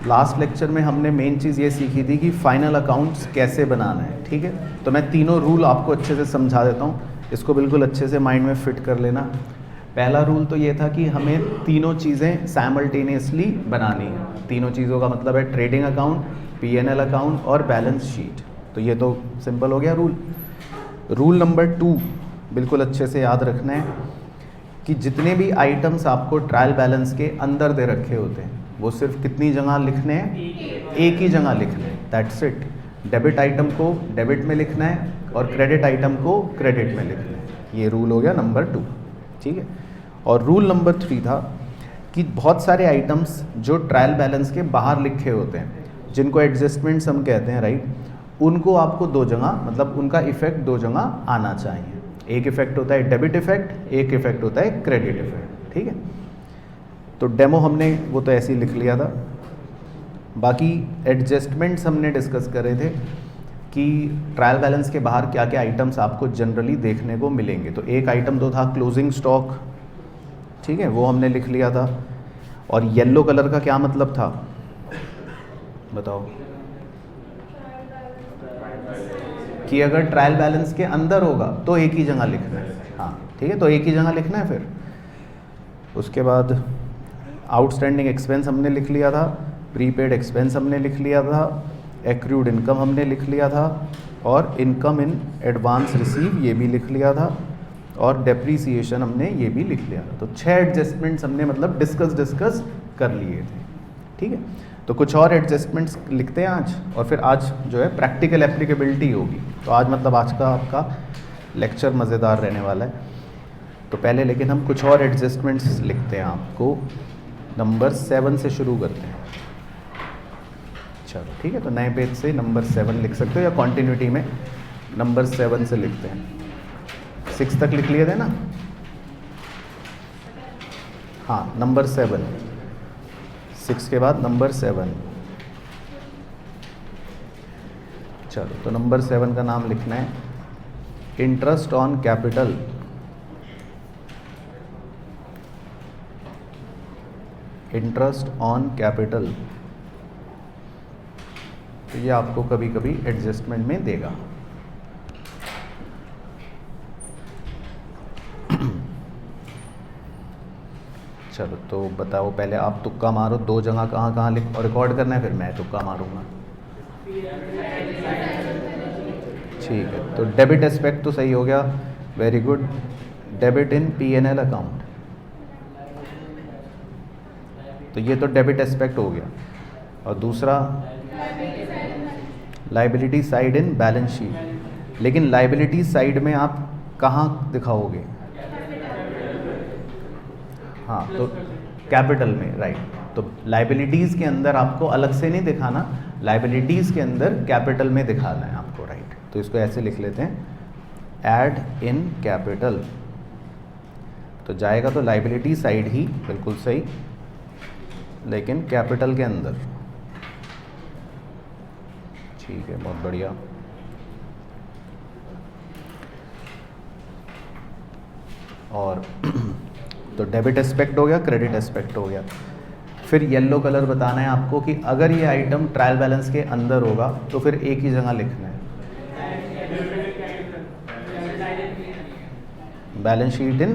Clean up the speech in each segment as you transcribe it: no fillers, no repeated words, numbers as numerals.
Last lecture में हमने main चीज़ ये सीखी थी कि फाइनल अकाउंट्स कैसे बनाना है, ठीक है। तो मैं तीनों रूल आपको अच्छे से समझा देता हूँ, इसको बिल्कुल अच्छे से माइंड में फिट कर लेना। पहला रूल तो ये था कि हमें तीनों चीज़ें साइमल्टेनियसली बनानी है। तीनों चीज़ों का मतलब है ट्रेडिंग अकाउंट, पीएनएल अकाउंट और बैलेंस शीट। तो ये तो सिंपल हो गया रूल। रूल नंबर 2 बिल्कुल अच्छे से याद रखना है कि जितने भी आइटम्स आपको ट्रायल बैलेंस के अंदर दे रखे होते हैं वो सिर्फ कितनी जगह लिखने हैं, एक ही जगह लिखने हैं, दैट्स इट। डेबिट आइटम को डेबिट में लिखना है और क्रेडिट आइटम को क्रेडिट में लिखना है। ये रूल हो गया नंबर 2, ठीक है। और रूल नंबर 3 था कि बहुत सारे आइटम्स जो ट्रायल बैलेंस के बाहर लिखे होते हैं, जिनको एडजस्टमेंट्स हम कहते हैं, राइट, उनको आपको दो जगह, मतलब उनका इफेक्ट दो जगह आना चाहिए। एक इफेक्ट होता है डेबिट इफेक्ट, एक इफेक्ट होता है क्रेडिट इफेक्ट, ठीक है। तो डेमो हमने वो तो ऐसे ही लिख लिया था। बाकी एडजस्टमेंट्स हमने डिस्कस करे थे कि ट्रायल बैलेंस के बाहर क्या क्या आइटम्स आपको जनरली देखने को मिलेंगे। तो एक आइटम तो था क्लोजिंग स्टॉक, ठीक है, वो हमने लिख लिया था। और येलो कलर का क्या मतलब था बताओ? कि अगर ट्रायल बैलेंस के अंदर होगा तो एक ही जगह लिखना है, हाँ ठीक है, तो एक ही जगह लिखना है। फिर उसके बाद आउटस्टैंडिंग एक्सपेंस हमने लिख लिया था, प्रीपेड एक्सपेंस हमने लिख लिया था, एक्रूड इनकम हमने लिख लिया था, और इनकम इन एडवांस रिसीव ये भी लिख लिया था, और डेप्रीसिएशन हमने ये भी लिख लिया था। तो 6 एडजस्टमेंट्स हमने मतलब डिस्कस कर लिए थे, ठीक है। तो कुछ और एडजस्टमेंट्स लिखते हैं आज, और फिर आज जो है प्रैक्टिकल एप्लीकेबिलिटी होगी। तो आज मतलब आज का आपका लेक्चर मज़ेदार रहने वाला है। तो पहले लेकिन हम कुछ और एडजस्टमेंट्स लिखते हैं। आपको नंबर 7 से शुरू करते हैं। चलो ठीक है, तो नए पेज से नंबर 7 लिख सकते हो, या कॉन्टिन्यूटी में नंबर 7 से लिखते हैं। 6 तक लिख लिए थे ना? हाँ, नंबर 7, 6 के बाद नंबर 7। चलो, तो नंबर 7 का नाम लिखना है interest on capital. Interest on capital, तो ये आपको कभी कभी एडजस्टमेंट में देगा। चलो, तो बताओ पहले आप तुक्का मारो, दो जगह कहाँ कहाँ लिख, और रिकॉर्ड करना है, फिर मैं तुक्का मारूंगा। ठीक है, तो डेबिट एस्पेक्ट तो सही हो गया, very good. Debit in PNL account, तो ये तो डेबिट एस्पेक्ट हो गया। और दूसरा liability side in balance sheet, लेकिन लाइबिलिटी साइड में आप कहाँ दिखाओगे? हाँ, तो कैपिटल में, राइट। तो लाइबिलिटीज़ के अंदर आपको अलग से नहीं दिखाना, लाइबिलिटीज़ के अंदर कैपिटल में दिखाना है आपको, राइट। तो इसको ऐसे लिख लेते हैं, ऐड इन कैपिटल। तो जाएगा तो लाइबिलिटी साइड ही, बिल्कुल सही, लेकिन कैपिटल के अंदर। ठीक है, बहुत बढ़िया। और तो डेबिट एस्पेक्ट हो गया, क्रेडिट एस्पेक्ट हो गया। फिर येलो कलर बताना है आपको कि अगर ये आइटम ट्रायल बैलेंस के अंदर होगा तो फिर एक ही जगह लिखना है, बैलेंस शीट इन,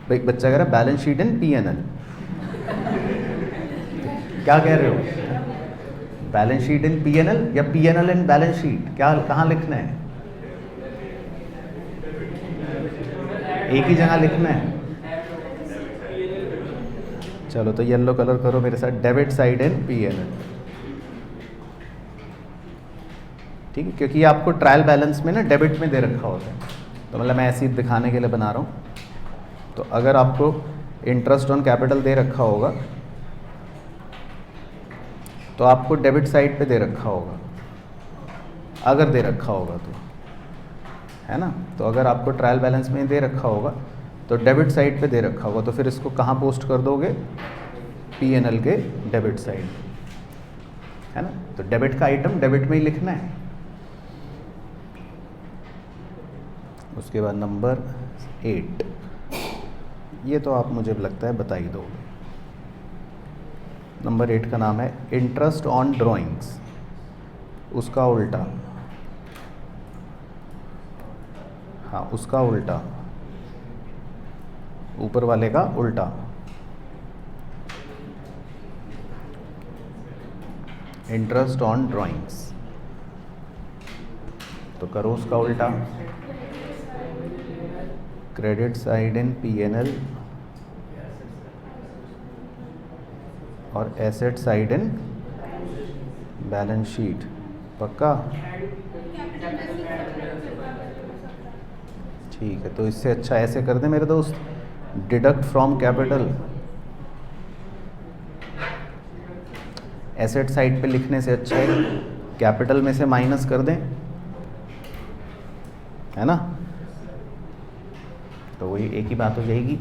बच्चा कह रहा है बैलेंस शीट इन पीएनएल। क्या कह रहे हो? बैलेंस शीट इन पीएनएल या पीएनएल इन बैलेंस शीट, क्या कहाँ लिखना है? एक ही जगह लिखना है। चलो, तो येलो कलर करो मेरे साथ, डेबिट साइड इन पीएनएल, ठीक है, क्योंकि ये आपको ट्रायल बैलेंस में ना डेबिट में दे रखा होता है, तो मतलब मैं ऐसे ही दिखाने के लिए बना रहा हूँ। तो अगर आपको इंटरेस्ट ऑन कैपिटल दे रखा होगा तो आपको डेबिट साइड पे दे रखा होगा, अगर दे रखा होगा तो, है ना। तो अगर आपको ट्रायल बैलेंस में दे रखा होगा तो डेबिट साइड पे दे रखा होगा, तो फिर इसको कहाँ पोस्ट कर दोगे? पीएनएल के डेबिट साइड, है ना। तो डेबिट का आइटम डेबिट में ही लिखना है। उसके बाद नंबर 8, ये तो आप मुझे लगता है बता ही दोगे। नंबर 8 का नाम है इंटरेस्ट ऑन ड्राइंग्स, उसका उल्टा, हाँ उसका उल्टा, ऊपर वाले का उल्टा। इंटरेस्ट ऑन ड्राइंग्स, तो करो उसका उल्टा। क्रेडिट साइड इन P&L और asset side in balance sheet. पक्का? ठीक है, तो इससे अच्छा ऐसे कर दे मेरे दोस्त, deduct from capital. Asset side पे लिखने से अच्छा है कैपिटल में से माइनस कर दें, है ना? तो वही एक ही बात हो जाएगी।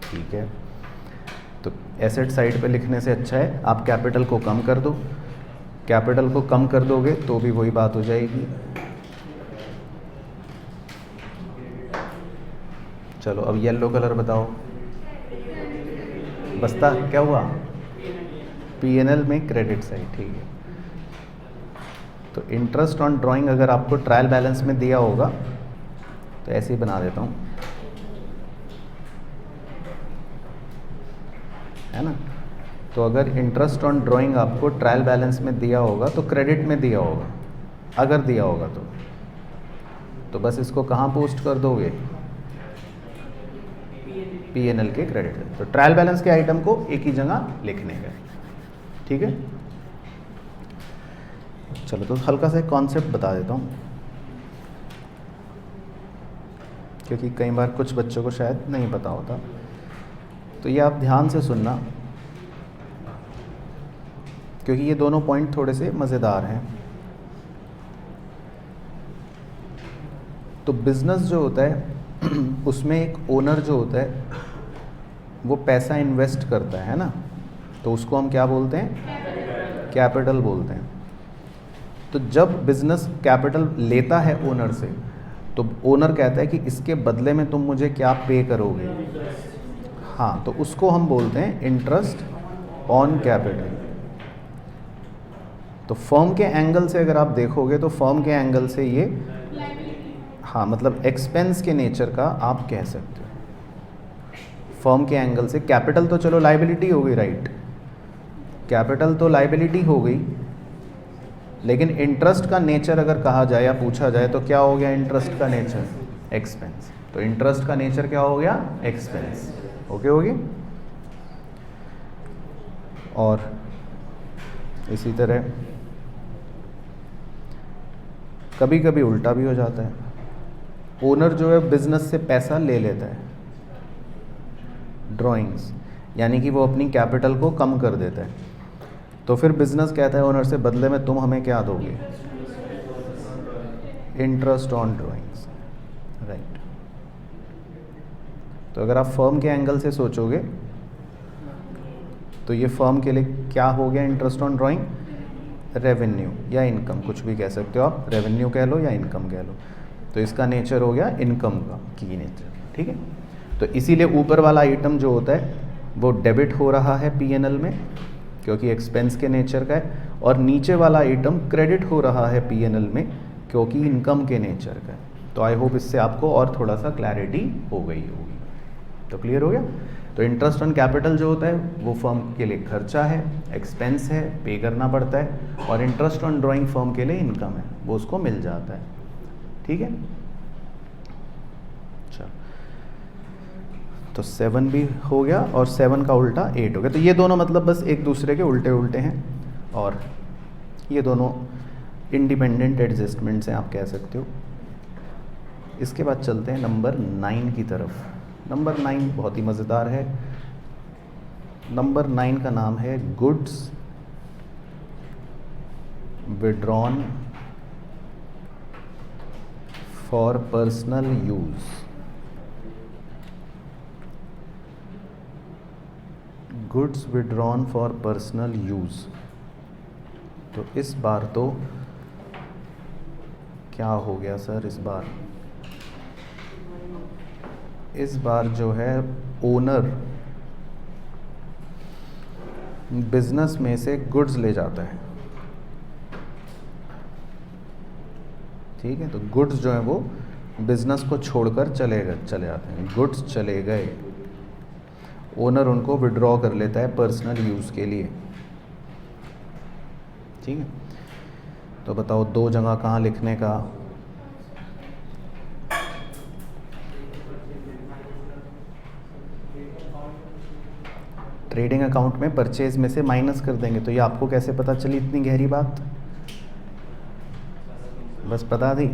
ठीक है, तो एसेट साइड पे लिखने से अच्छा है आप कैपिटल को कम कर दो, कैपिटल को कम कर दोगे तो भी वही बात हो जाएगी। चलो अब येलो कलर बताओ, बस्ता क्या हुआ? P&L में क्रेडिट साइड, ठीक है। तो इंटरेस्ट ऑन ड्राइंग अगर आपको ट्रायल बैलेंस में दिया होगा तो ऐसे ही बना देता हूँ, है ना? तो अगर इंटरेस्ट ऑन ड्राइंग आपको ट्रायल बैलेंस में दिया होगा तो क्रेडिट में दिया होगा, अगर दिया होगा तो बस इसको कहाँ पोस्ट कर दोगे? P&L के क्रेडिट। तो ट्रायल बैलेंस के आइटम को एक ही जगह लिखने का, ठीक है। चलो तो हल्का सा एक कॉन्सेप्ट बता देता हूँ, क्योंकि कई बार कुछ बच्चों को शायद नहीं पता होता, तो ये आप ध्यान से सुनना, क्योंकि ये दोनों पॉइंट थोड़े से मज़ेदार हैं। तो बिज़नेस जो होता है उसमें एक ओनर जो होता है वो पैसा इन्वेस्ट करता है ना, तो उसको हम क्या बोलते हैं? कैपिटल बोलते हैं। तो जब बिज़नेस कैपिटल लेता है ओनर से, तो ओनर कहता है कि इसके बदले में तुम मुझे क्या पे करोगे? हाँ, तो उसको हम बोलते हैं इंटरेस्ट ऑन कैपिटल। तो फर्म के एंगल से अगर आप देखोगे तो फर्म के एंगल से ये, हाँ मतलब एक्सपेंस के नेचर का आप कह सकते हो। फर्म के एंगल से कैपिटल तो चलो लाइबिलिटी हो गई, राइट? कैपिटल तो लाइबिलिटी हो गई, लेकिन इंटरेस्ट का नेचर अगर कहा जाए या पूछा जाए तो क्या हो गया इंटरेस्ट का नेचर? एक्सपेंस। तो इंटरेस्ट का नेचर क्या हो गया? एक्सपेंस। ओके हो गई। और इसी तरह कभी कभी उल्टा भी हो जाता है, ओनर जो है बिजनेस से पैसा ले लेता है, ड्राइंग्स, यानी कि वो अपनी कैपिटल को कम कर देता है, तो फिर बिजनेस कहता है ओनर से बदले में तुम हमें क्या दोगे? Interest on drawings, right. तो अगर आप फर्म के एंगल से सोचोगे तो ये फर्म के लिए क्या हो गया इंटरेस्ट ऑन ड्राइंग? रेवेन्यू या इनकम, कुछ भी कह सकते हो आप, रेवेन्यू कह लो या इनकम कह लो। तो इसका नेचर हो गया इनकम का की नेचर, ठीक है। तो इसीलिए ऊपर वाला आइटम जो होता है वो डेबिट हो रहा है P&L में, क्योंकि एक्सपेंस के नेचर का है, और नीचे वाला आइटम क्रेडिट हो रहा है P&L में, क्योंकि इनकम के नेचर का है। तो आई होप इससे आपको और थोड़ा सा क्लैरिटी हो गई होगी। तो क्लियर हो गया? तो इंटरेस्ट ऑन कैपिटल जो होता है वो फर्म के लिए खर्चा है, एक्सपेंस है, पे करना पड़ता है, और इंटरेस्ट ऑन ड्राइंग फर्म के लिए इनकम है, वो उसको मिल जाता है, ठीक है। चलो, तो 7 भी हो गया और 7 का उल्टा 8 हो गया। तो ये दोनों मतलब बस एक दूसरे के उल्टे उल्टे हैं, और ये दोनों इंडिपेंडेंट एडजस्टमेंट्स हैं, आप कह सकते हो। इसके बाद चलते हैं नंबर 9 की तरफ। नंबर 9 बहुत ही मज़ेदार है। नंबर 9 का नाम है goods withdrawn for personal use. Goods withdrawn for personal use. तो इस बार तो क्या हो गया सर? इस बार जो है ओनर बिजनेस में से गुड्स ले जाता है, ठीक है। तो गुड्स जो है वो बिजनेस को छोड़कर चले जाते हैं, गुड्स चले गए, ओनर उनको विड्रॉ कर लेता है पर्सनल यूज़ के लिए, ठीक है। तो बताओ दो जगह कहाँ लिखने का, ट्रेडिंग अकाउंट में परचेज में से माइनस कर देंगे। तो ये आपको कैसे पता चली इतनी गहरी बात, बस बता दी,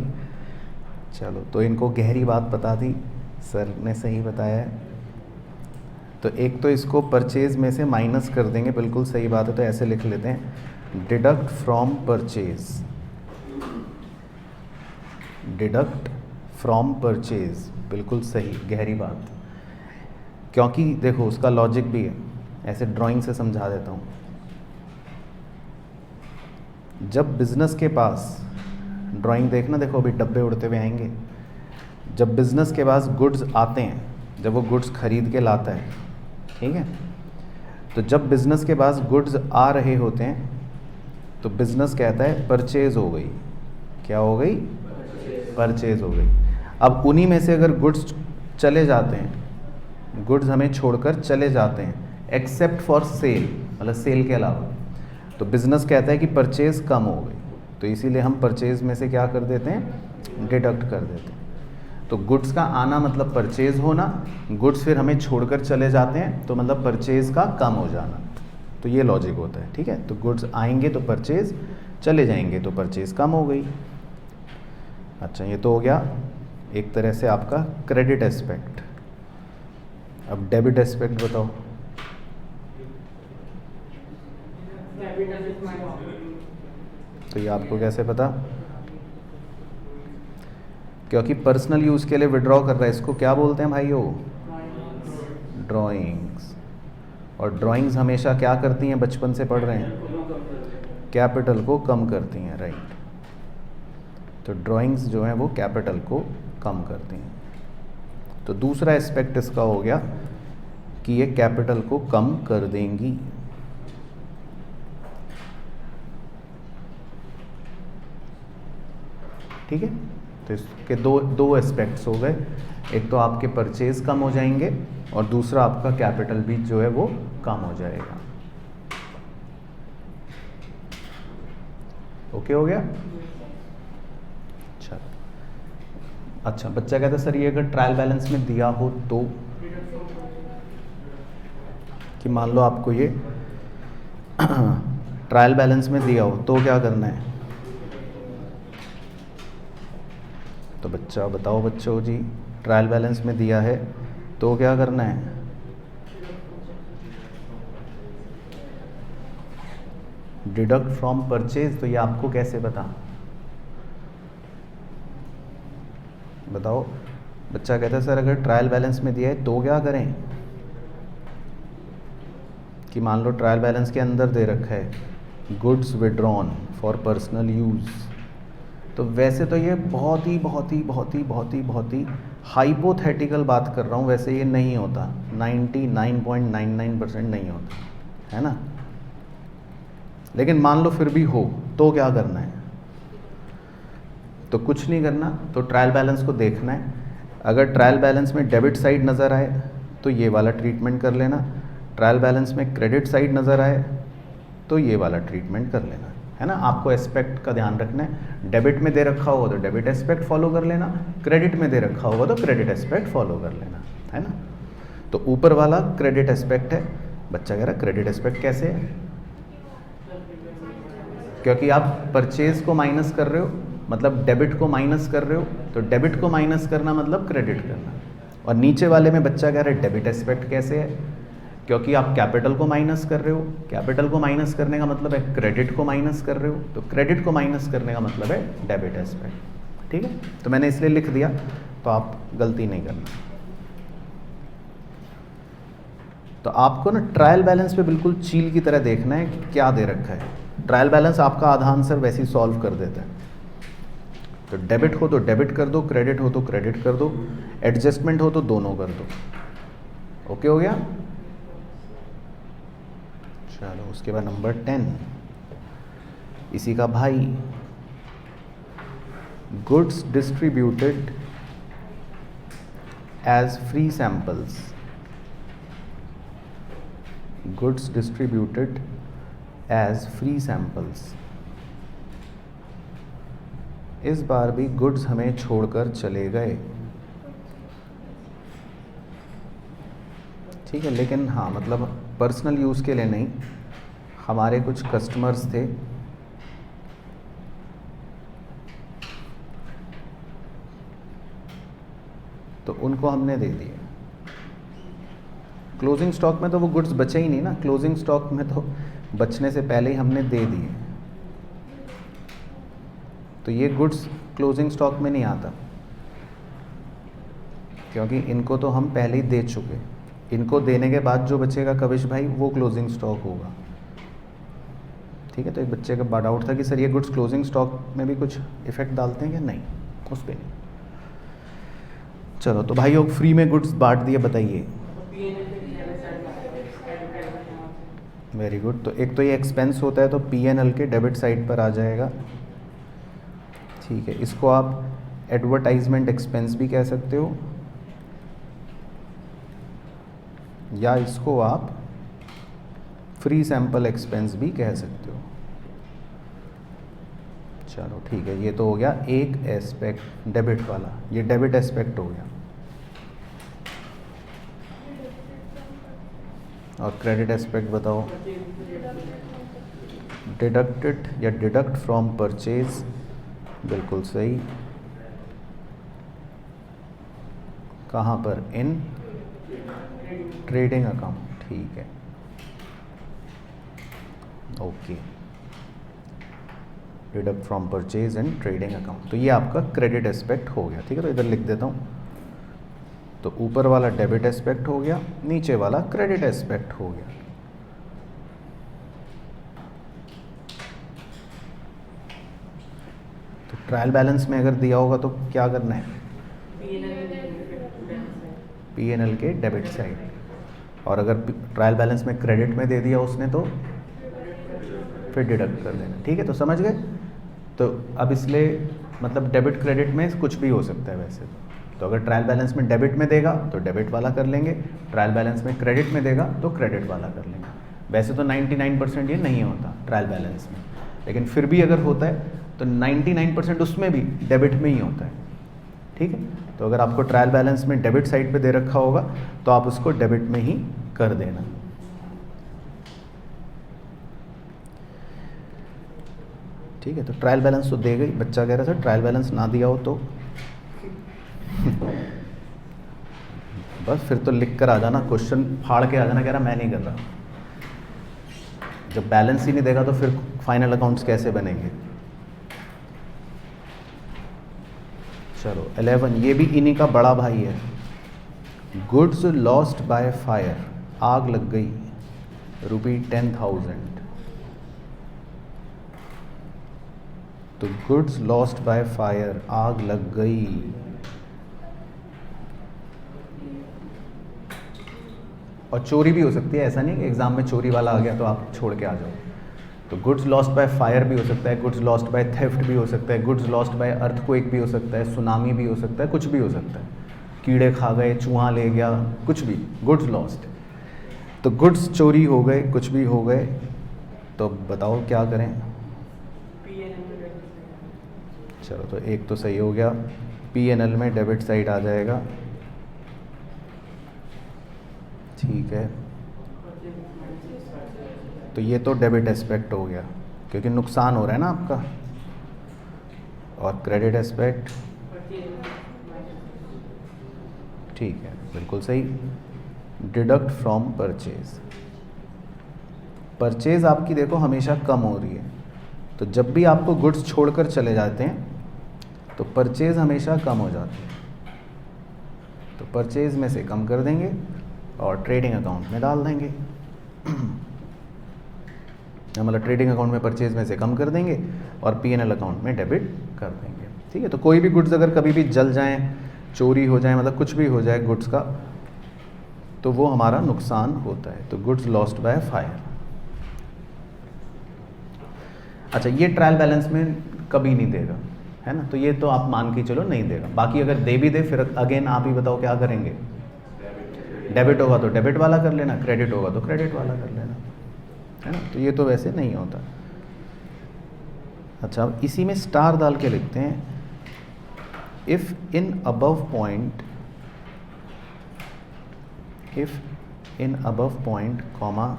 चलो। तो इनको गहरी बात बता दी, सर ने सही बताया है। तो एक तो इसको परचेज में से माइनस कर देंगे, बिल्कुल सही बात है। तो ऐसे लिख लेते हैं, deduct from purchase, deduct from purchase, बिल्कुल सही, गहरी बात। क्योंकि देखो उसका लॉजिक भी है, ऐसे ड्राइंग से समझा देता हूँ। जब बिजनेस के पास, ड्राइंग देखना, देखो अभी डब्बे उड़ते हुए आएंगे। जब बिजनेस के पास गुड्स आते हैं, जब वो गुड्स खरीद के लाता है, ठीक है। तो जब बिजनेस के पास गुड्स आ रहे होते हैं तो बिजनेस कहता है परचेज हो गई, क्या हो गई, परचेज हो गई। अब उन्हीं में से अगर गुड्स चले जाते हैं, गुड्स हमें छोड़कर चले जाते हैं, एक्सेप्ट फॉर सेल, मतलब सेल के अलावा, तो बिजनेस कहता है कि परचेज कम हो गई। तो इसीलिए हम परचेज में से क्या कर देते हैं, डिडक्ट कर देते हैं। तो गुड्स का आना मतलब परचेज होना, गुड्स फिर हमें छोड़कर चले जाते हैं तो मतलब परचेज का कम हो जाना। तो ये लॉजिक होता है, ठीक है। तो गुड्स आएंगे तो परचेज, चले जाएंगे तो परचेज कम हो गई। अच्छा, ये तो हो गया एक तरह से आपका क्रेडिट एस्पेक्ट। अब डेबिट एस्पेक्ट बताओ। तो ये आपको कैसे पता, क्योंकि पर्सनल यूज़ के लिए विड्रॉ कर रहा है। इसको क्या बोलते हैं भाइयों, ड्राइंग्स। और ड्राइंग्स हमेशा क्या करती हैं, बचपन से पढ़ रहे हैं, कैपिटल को कम करती हैं, राइट। तो ड्राइंग्स जो हैं वो कैपिटल को कम करती हैं। तो दूसरा एस्पेक्ट इसका हो गया कि ये कैपिटल को कम कर देंगी। ठीक है। तो इसके दो एस्पेक्ट्स हो गए, एक तो आपके परचेज कम हो जाएंगे और दूसरा आपका कैपिटल भी जो है वो कम हो जाएगा। ओके हो गया। अच्छा, बच्चा कहता है सर ये अगर ट्रायल बैलेंस में दिया हो तो, कि मान लो आपको ये ट्रायल बैलेंस में दिया हो तो क्या करना है। तो बच्चा बताओ, बच्चों जी, ट्रायल बैलेंस में दिया है तो क्या करना है। Deduct from purchase. तो ये आपको कैसे बताओ। बच्चा कहता है सर अगर ट्रायल बैलेंस में दिया है तो क्या करें। कि मान लो ट्रायल बैलेंस के अंदर दे रखा है goods withdrawn for personal use. तो वैसे तो ये बहुत ही हाइपोथेटिकल बात कर रहा हूँ, वैसे ये नहीं होता, 99.99% नहीं होता, है ना। लेकिन मान लो फिर भी हो तो क्या करना है। तो कुछ नहीं करना, तो ट्रायल बैलेंस को देखना है। अगर ट्रायल बैलेंस में डेबिट साइड नज़र आए तो ये वाला ट्रीटमेंट कर लेना, ट्रायल बैलेंस में क्रेडिट साइड नज़र आए तो ये वाला ट्रीटमेंट कर लेना, है ना। आपको एस्पेक्ट का ध्यान रखना है। डेबिट में दे रखा होगा तो डेबिट एस्पेक्ट फॉलो कर लेना, क्रेडिट में दे रखा होगा तो क्रेडिट एस्पेक्ट फॉलो कर लेना, है ना। तो ऊपर वाला क्रेडिट एस्पेक्ट है। बच्चा कह रहा क्रेडिट एस्पेक्ट कैसे है, क्योंकि आप परचेज को माइनस कर रहे हो, मतलब डेबिट को माइनस कर रहे हो, तो डेबिट को माइनस करना मतलब क्रेडिट करना। और नीचे वाले में बच्चा कह रहा है डेबिट एस्पेक्ट कैसे है, क्योंकि आप कैपिटल को माइनस कर रहे हो, कैपिटल को माइनस करने का मतलब है क्रेडिट को माइनस कर रहे हो, तो क्रेडिट को माइनस करने का मतलब है डेबिट एस्पेक्ट। ठीक है, तो मैंने इसलिए लिख दिया, तो आप गलती नहीं करना। तो आपको ना ट्रायल बैलेंस पे बिल्कुल चील की तरह देखना है कि क्या दे रखा है। ट्रायल बैलेंस आपका आधा आंसर वैसे ही सॉल्व कर देता है। तो डेबिट हो तो डेबिट कर दो, क्रेडिट हो तो क्रेडिट कर दो, एडजस्टमेंट हो तो दोनों कर दो। ओके हो गया। चलो उसके बाद नंबर 10, इसी का भाई, goods distributed as free samples, goods distributed as free samples. इस बार भी गुड्स हमें छोड़कर चले गए, ठीक है, लेकिन हाँ मतलब पर्सनल यूज़ के लिए नहीं, हमारे कुछ कस्टमर्स थे तो उनको हमने दे दिए। क्लोजिंग स्टॉक में तो वो गुड्स बचे ही नहीं ना, क्लोजिंग स्टॉक में तो बचने से पहले ही हमने दे दिए, तो ये गुड्स क्लोजिंग स्टॉक में नहीं आता क्योंकि इनको तो हम पहले ही दे चुके। इनको देने के बाद जो बचेगा कविश भाई वो क्लोजिंग स्टॉक होगा, ठीक है। तो एक बच्चे का डाउट था कि सर ये गुड्स क्लोजिंग स्टॉक में भी कुछ इफेक्ट डालते हैं क्या? नहीं, उस पर नहीं। चलो तो भाई लोग फ्री में गुड्स बांट दिए, बताइए। Very good. तो एक तो ये एक्सपेंस होता है तो P&L के डेबिट साइड पर आ जाएगा, ठीक है। इसको आप एडवर्टाइजमेंट एक्सपेंस भी कह सकते हो या इसको आप फ्री सैंपल एक्सपेंस भी कह सकते हो। चलो ठीक है, ये तो हो गया एक एस्पेक्ट डेबिट वाला, ये डेबिट एस्पेक्ट हो गया। और क्रेडिट एस्पेक्ट बताओ। डिडक्टेड या डिडक्ट फ्रॉम परचेज, बिल्कुल सही। कहाँ पर? इन ट्रेडिंग अकाउंट, ठीक है, okay. Deduct from purchase and trading account, तो ये आपका क्रेडिट एस्पेक्ट हो गया, ठीक है। तो इधर लिख देता हूँ। तो ऊपर वाला डेबिट एस्पेक्ट हो गया, नीचे वाला क्रेडिट एस्पेक्ट हो गया। तो ट्रायल बैलेंस में अगर दिया होगा तो क्या करना है? P&L के डेबिट साइड। और अगर ट्रायल बैलेंस में क्रेडिट में दे दिया उसने तो फिर डिडक्ट कर देना, ठीक है। तो समझ गए। तो अब इसलिए मतलब डेबिट क्रेडिट में कुछ भी हो सकता है वैसे तो अगर ट्रायल बैलेंस में डेबिट में देगा तो डेबिट वाला कर लेंगे, ट्रायल बैलेंस में क्रेडिट में देगा तो क्रेडिट वाला कर लेंगे। वैसे तो 99% ये नहीं होता ट्रायल बैलेंस में, लेकिन फिर भी अगर होता है तो 99% उसमें भी डेबिट में ही होता है, ठीक है। तो अगर आपको ट्रायल बैलेंस में डेबिट साइड पे दे रखा होगा तो आप उसको डेबिट में ही कर देना। ठीक है, तो ट्रायल बैलेंस तो दे गई। बच्चा कह रहा था ट्रायल बैलेंस ना दिया हो तो बस फिर तो लिख कर आ जाना, क्वेश्चन फाड़ के आ जाना, कह रहा मैं नहीं कर रहा। जब बैलेंस ही नहीं देगा तो फिर फाइनल अकाउंट्स कैसे बनेंगे? चलो 11, ये भी इन्हीं का बड़ा भाई है। गुड्स लॉस्ट बाय फायर, आग लग गई, ₹10,000। तो गुड्स लॉस्ट बाय फायर, आग लग गई। और चोरी भी हो सकती है, ऐसा नहीं कि एग्जाम में चोरी वाला आ गया तो आप छोड़ के आ जाओ। तो गुड्स लॉस्ट बाय फायर भी हो सकता है, गुड्स लॉस्ट बाय थेफ्ट भी हो सकता है, गुड्स लॉस्ट बाय अर्थक्वेक भी हो सकता है, सुनामी भी हो सकता है, कुछ भी हो सकता है। कीड़े खा गए, चूहा ले गया, कुछ भी, गुड्स लॉस्ट। तो गुड्स चोरी हो गए, कुछ भी हो गए, तो बताओ क्या करें? चलो तो एक तो सही हो गया, P&L में डेबिट साइड आ जाएगा, ठीक है। तो ये तो डेबिट एस्पेक्ट हो गया क्योंकि नुकसान हो रहा है ना आपका। और क्रेडिट एस्पेक्ट, ठीक है, बिल्कुल सही। डिडक्ट फ्रॉम परचेज, परचेज आपकी देखो हमेशा कम हो रही है, तो जब भी आपको गुड्स छोड़कर चले जाते हैं तो परचेज हमेशा कम हो जाती है। तो परचेज में से कम कर देंगे और ट्रेडिंग अकाउंट में डाल देंगे। मतलब ट्रेडिंग अकाउंट में परचेज में से कम कर देंगे और P&L अकाउंट में डेबिट कर देंगे, ठीक है। तो कोई भी गुड्स अगर कभी भी जल जाएं, चोरी हो जाए, मतलब कुछ भी हो जाए गुड्स का, तो वो हमारा नुकसान होता है। तो गुड्स लॉस्ट बाय फायर, अच्छा, ये ट्रायल बैलेंस में कभी नहीं देगा, है ना, तो ये तो आप मान के चलो नहीं देगा। बाकी अगर दे भी दे फिर अगेन आप ही बताओ क्या करेंगे। डेबिट होगा तो डेबिट वाला कर लेना, क्रेडिट होगा तो क्रेडिट वाला कर लेना, है ना, तो ये तो वैसे नहीं होता। अच्छा, अब इसी में स्टार डाल के लिखते हैं, if in above point comma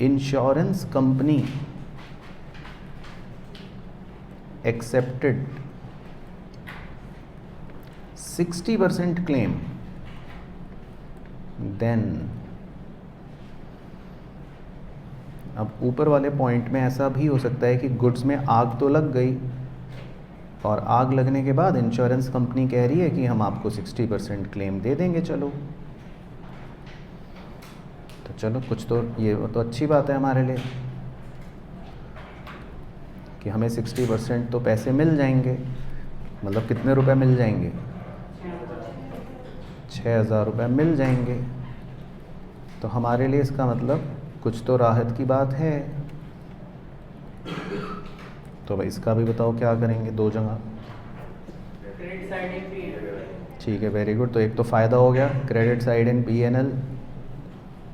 insurance company accepted 60% claim, then, अब ऊपर वाले पॉइंट में ऐसा भी हो सकता है कि गुड्स में आग तो लग गई और आग लगने के बाद इंश्योरेंस कंपनी कह रही है कि हम आपको 60% क्लेम दे देंगे, चलो तो चलो, कुछ तो ये तो अच्छी बात है हमारे लिए कि हमें 60% तो पैसे मिल जाएंगे। मतलब कितने रुपए मिल जाएंगे? 6,000 रुपये मिल जाएंगे। तो हमारे लिए इसका मतलब कुछ तो राहत की बात है। तो भाई इसका भी बताओ क्या करेंगे, दो जगह। ठीक है, वेरी गुड। तो एक तो फ़ायदा हो गया क्रेडिट साइड इन P&L,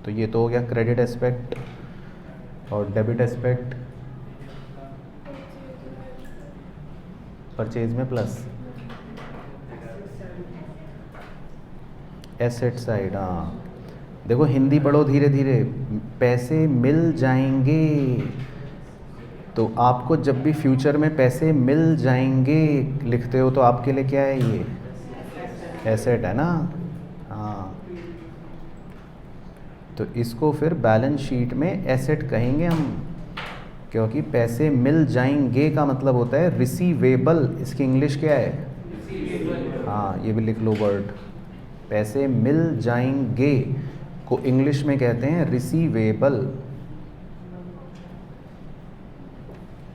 तो ये तो हो गया क्रेडिट एस्पेक्ट, और डेबिट एस्पेक्ट परचेज में प्लस एसेट साइड। हाँ देखो, हिंदी पढ़ो धीरे धीरे। पैसे मिल जाएंगे, तो आपको जब भी फ्यूचर में पैसे मिल जाएंगे लिखते हो तो आपके लिए क्या है, ये एसेट है ना। हाँ, तो इसको फिर बैलेंस शीट में एसेट कहेंगे हम, क्योंकि पैसे मिल जाएंगे का मतलब होता है रिसीवेबल। इसकी इंग्लिश क्या है? हाँ, ये भी लिख लो वर्ड। पैसे मिल जाएंगे को इंग्लिश में कहते हैं रिसीवेबल।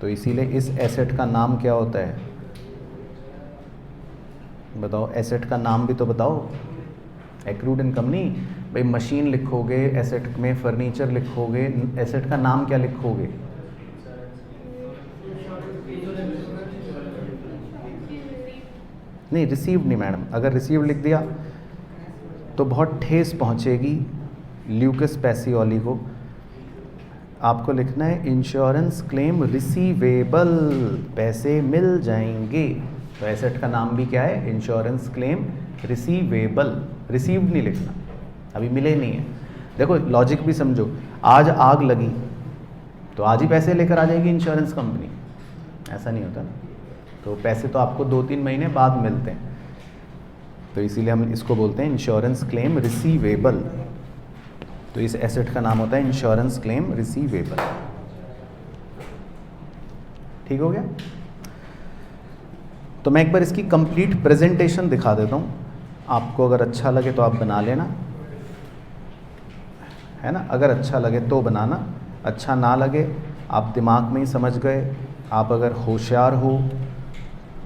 तो इसीलिए इस एसेट का नाम क्या होता है, बताओ। एसेट का नाम भी तो बताओ। एक्रूड इनकम नहीं भाई, मशीन लिखोगे एसेट में, फर्नीचर लिखोगे, एसेट का नाम क्या लिखोगे? नहीं, रिसीव्ड नहीं मैडम। अगर रिसीव्ड लिख दिया तो बहुत ठेस पहुंचेगी ल्यूकस पैसियोली को। आपको लिखना है इंश्योरेंस क्लेम रिसीवेबल, पैसे मिल जाएंगे। तो एसेट का नाम भी क्या है? Insurance claim receivable. रिसीव्ड नहीं लिखना, अभी मिले नहीं है। देखो लॉजिक भी समझो, आज आग लगी तो आज ही पैसे लेकर आ जाएगी इंश्योरेंस कंपनी, ऐसा नहीं होता ना। तो पैसे तो आपको 2-3 महीने बाद मिलते हैं, तो इसीलिए हम इसको बोलते हैं इंश्योरेंस क्लेम रिसीवेबल। तो इस एसेट का नाम होता है इंश्योरेंस क्लेम रिसीवेबल। ठीक हो गया? तो मैं एक बार इसकी कंप्लीट प्रेजेंटेशन दिखा देता हूँ, आपको अगर अच्छा लगे तो आप बना लेना, है ना। अगर अच्छा लगे तो बनाना, अच्छा ना लगे आप दिमाग में ही समझ गए, आप अगर होशियार हो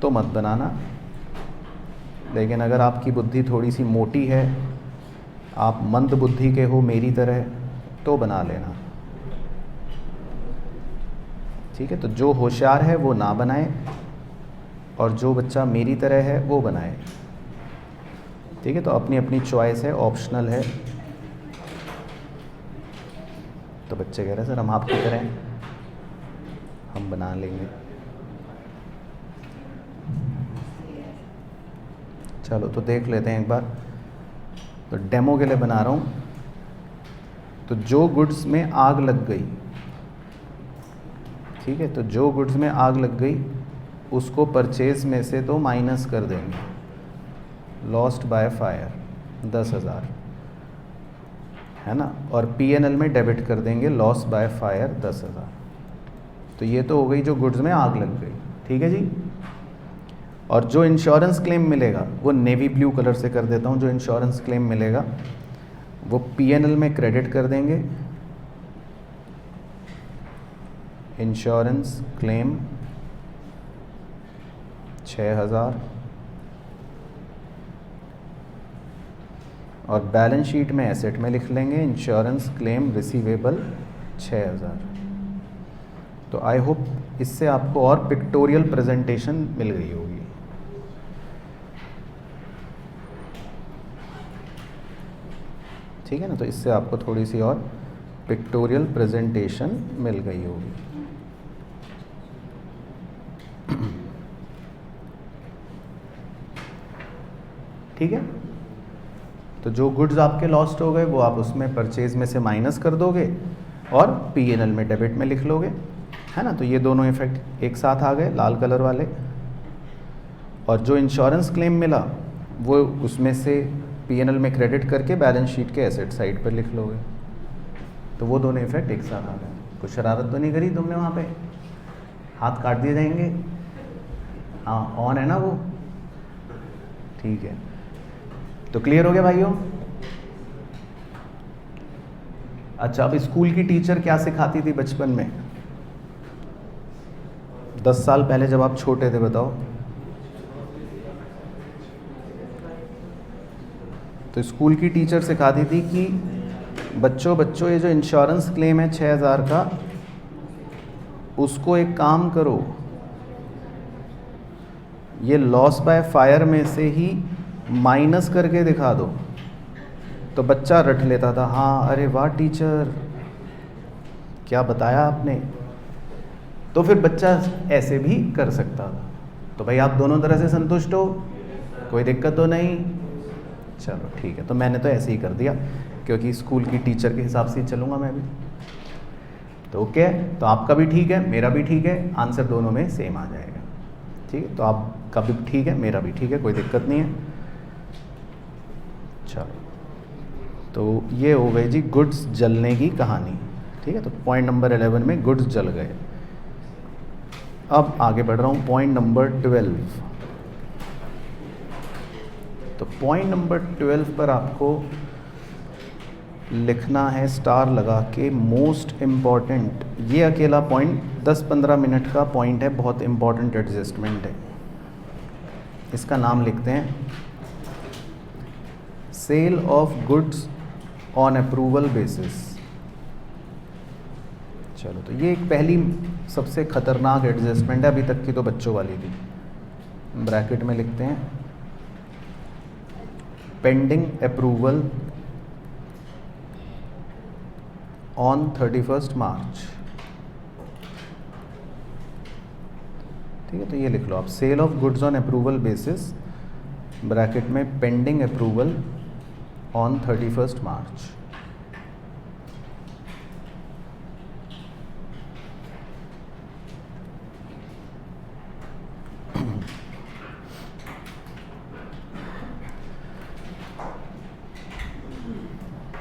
तो मत बनाना। लेकिन अगर आपकी बुद्धि थोड़ी सी मोटी है, आप मंद बुद्धि के हो मेरी तरह, तो बना लेना। ठीक है, तो जो होशियार है वो ना बनाए, और जो बच्चा मेरी तरह है वो बनाए। ठीक है, तो अपनी अपनी चॉइस है, ऑप्शनल है। तो बच्चे कह रहे हैं सर हम आपकी तरह हैं, हम बना लेंगे। चलो तो देख लेते हैं एक बार। तो डेमो के लिए बना रहा हूँ। तो जो गुड्स में आग लग गई, ठीक है, तो जो गुड्स में आग लग गई उसको परचेज में से तो माइनस कर देंगे, लॉस्ट बाय फायर 10,000, है ना, और P&L में डेबिट कर देंगे लॉस बाय फायर 10,000। तो ये तो हो गई जो गुड्स में आग लग गई। ठीक है जी। और जो इंश्योरेंस क्लेम मिलेगा वो नेवी ब्लू कलर से कर देता हूँ। जो इंश्योरेंस क्लेम मिलेगा वो P&L में क्रेडिट कर देंगे, इंश्योरेंस क्लेम 6,000, और बैलेंस शीट में एसेट में लिख लेंगे इंश्योरेंस क्लेम रिसीवेबल 6,000। तो आई होप इससे आपको और पिक्टोरियल प्रेजेंटेशन मिल गई होगी। ठीक है ना, तो इससे आपको थोड़ी सी और पिक्टोरियल प्रेजेंटेशन मिल गई होगी। ठीक है, तो जो गुड्स आपके लॉस्ट हो गए वो आप उसमें परचेज में से माइनस कर दोगे और P&L में डेबिट में लिख लोगे, है ना। तो ये दोनों इफेक्ट एक साथ आ गए लाल कलर वाले। और जो इंश्योरेंस क्लेम मिला वो उसमें से P&L में क्रेडिट करके बैलेंस शीट के एसेट साइड पर लिख लोगे। तो वो दोनों इफेक्ट एक साथ आ गए। कुछ शरारत तो नहीं करी तुमने वहाँ पे? हाथ काट दिए जाएंगे? हाँ, ऑन है ना वो? ठीक है, तो क्लियर हो गया भाइयों? अच्छा, अब स्कूल की टीचर क्या सिखाती थी बचपन में? 10 साल पहले जब आप छोटे थे, बताओ। तो स्कूल की टीचर सिखाती थी कि बच्चों ये जो इंश्योरेंस क्लेम है 6000 का, उसको एक काम करो, ये लॉस बाय फायर में से ही माइनस करके दिखा दो। तो बच्चा रट लेता था, हाँ अरे वाह टीचर, क्या बताया आपने। तो फिर बच्चा ऐसे भी कर सकता था। तो भाई आप दोनों तरह से संतुष्ट हो, कोई दिक्कत तो नहीं? चलो ठीक है, तो मैंने तो ऐसे ही कर दिया क्योंकि स्कूल की टीचर के हिसाब से ही चलूँगा मैं भी। तो ओके, तो आपका भी ठीक है, मेरा भी ठीक है, आंसर दोनों में सेम आ जाएगा। ठीक है, तो आपका भी ठीक है, मेरा भी ठीक है, कोई दिक्कत नहीं है। चलो, तो ये हो गई जी गुड्स जलने की कहानी। ठीक है, तो पॉइंट नंबर 11 में गुड्स जल गए। अब आगे बढ़ रहा हूँ पॉइंट नंबर 12। तो पॉइंट नंबर 12 पर आपको लिखना है स्टार लगा के मोस्ट इम्पॉर्टेंट। ये अकेला पॉइंट 10-15 मिनट का पॉइंट है, बहुत इम्पॉर्टेंट एडजस्टमेंट है। इसका नाम लिखते हैं sale of goods on approval basis. चलो, तो ये एक पहली सबसे खतरनाक एडजस्टमेंट है, अभी तक की तो बच्चों वाली थी। ब्रैकेट में लिखते हैं पेंडिंग अप्रूवल ऑन 31 मार्च। ठीक है, तो ये लिख लो आप, sale of goods on approval basis bracket में पेंडिंग अप्रूवल ऑन 31 मार्च।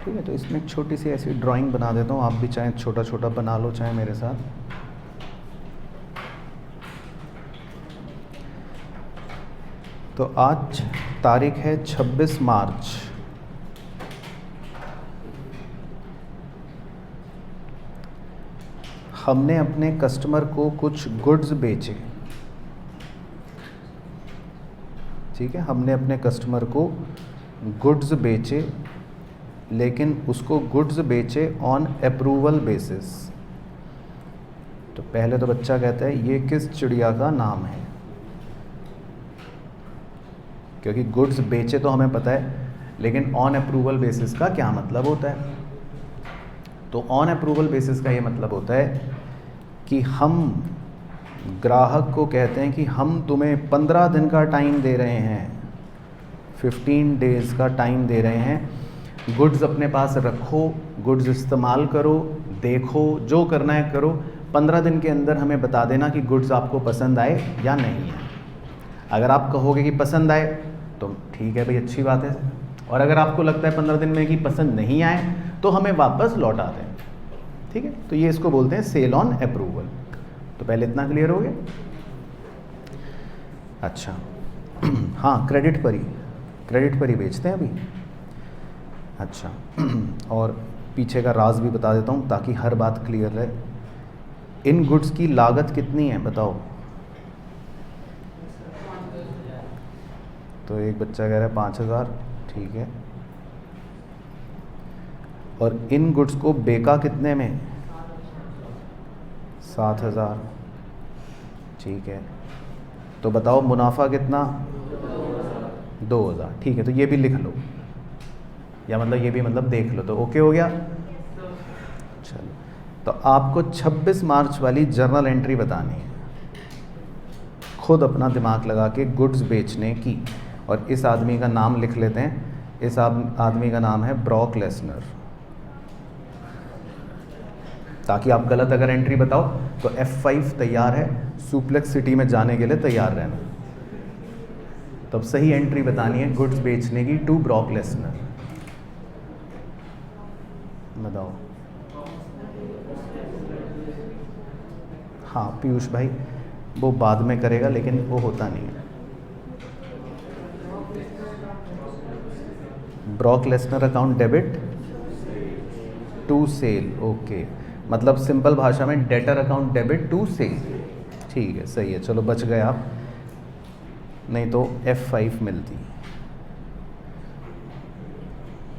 ठीक है, तो इसमें एक छोटी सी ऐसी ड्राइंग बना देता हूँ, आप भी चाहे छोटा छोटा बना लो चाहे मेरे साथ। तो आज तारीख है 26 मार्च। हमने अपने कस्टमर को कुछ गुड्स बेचे। ठीक है, हमने अपने कस्टमर को गुड्स बेचे, लेकिन उसको गुड्स बेचे ऑन अप्रूवल बेसिस। तो पहले तो बच्चा कहता है ये किस चिड़िया का नाम है, क्योंकि गुड्स बेचे तो हमें पता है, लेकिन ऑन अप्रूवल बेसिस का क्या मतलब होता है। तो ऑन अप्रूवल बेसिस का ये मतलब होता है कि हम ग्राहक को कहते हैं कि हम तुम्हें 15 दिन का टाइम दे रहे हैं, 15 डेज़ का टाइम दे रहे हैं। गुड्स अपने पास रखो, गुड्स इस्तेमाल करो, देखो, जो करना है करो। 15 दिन के अंदर हमें बता देना कि गुड्स आपको पसंद आए या नहीं है। अगर आप कहोगे कि पसंद आए तो ठीक है भाई, अच्छी बात है। और अगर आपको लगता है 15 दिन में कि पसंद नहीं आए तो हमें वापस लौटा दें। ठीक है, तो ये इसको बोलते हैं सेल ऑन अप्रूवल। तो पहले इतना क्लियर हो गया। अच्छा हाँ, क्रेडिट पर ही बेचते हैं अभी। अच्छा और पीछे का राज भी बता देता हूँ ताकि हर बात क्लियर रहे। इन गुड्स की लागत कितनी है बताओ? तो एक बच्चा कह रहा है 5000। ठीक है, और इन गुड्स को बेका कितने में? 7,000, ठीक है। तो बताओ मुनाफा कितना, 2,000, ठीक है। तो ये भी लिख लो, या मतलब ये भी मतलब देख लो, तो ओके हो गया। चलो, तो आपको 26 मार्च वाली जर्नल एंट्री बतानी है, खुद अपना दिमाग लगा के गुड्स बेचने की। और इस आदमी का नाम लिख लेते हैं, इस आदमी का नाम है ब्रॉक लेसनर, ताकि आप गलत अगर एंट्री बताओ तो F5 तैयार है, सुप्लेक्स सिटी में जाने के लिए तैयार रहना। तब सही एंट्री बतानी है गुड्स बेचने की टू ब्रॉक लेसनर। बताओ। हाँ पीयूष भाई, वो बाद में करेगा लेकिन वो होता नहीं है। Brock Lesnar account debit to sale, okay, मतलब सिंपल भाषा में debtor account debit to sale, ठीक है, सही है। चलो बच गए आप, नहीं तो F5 मिलती।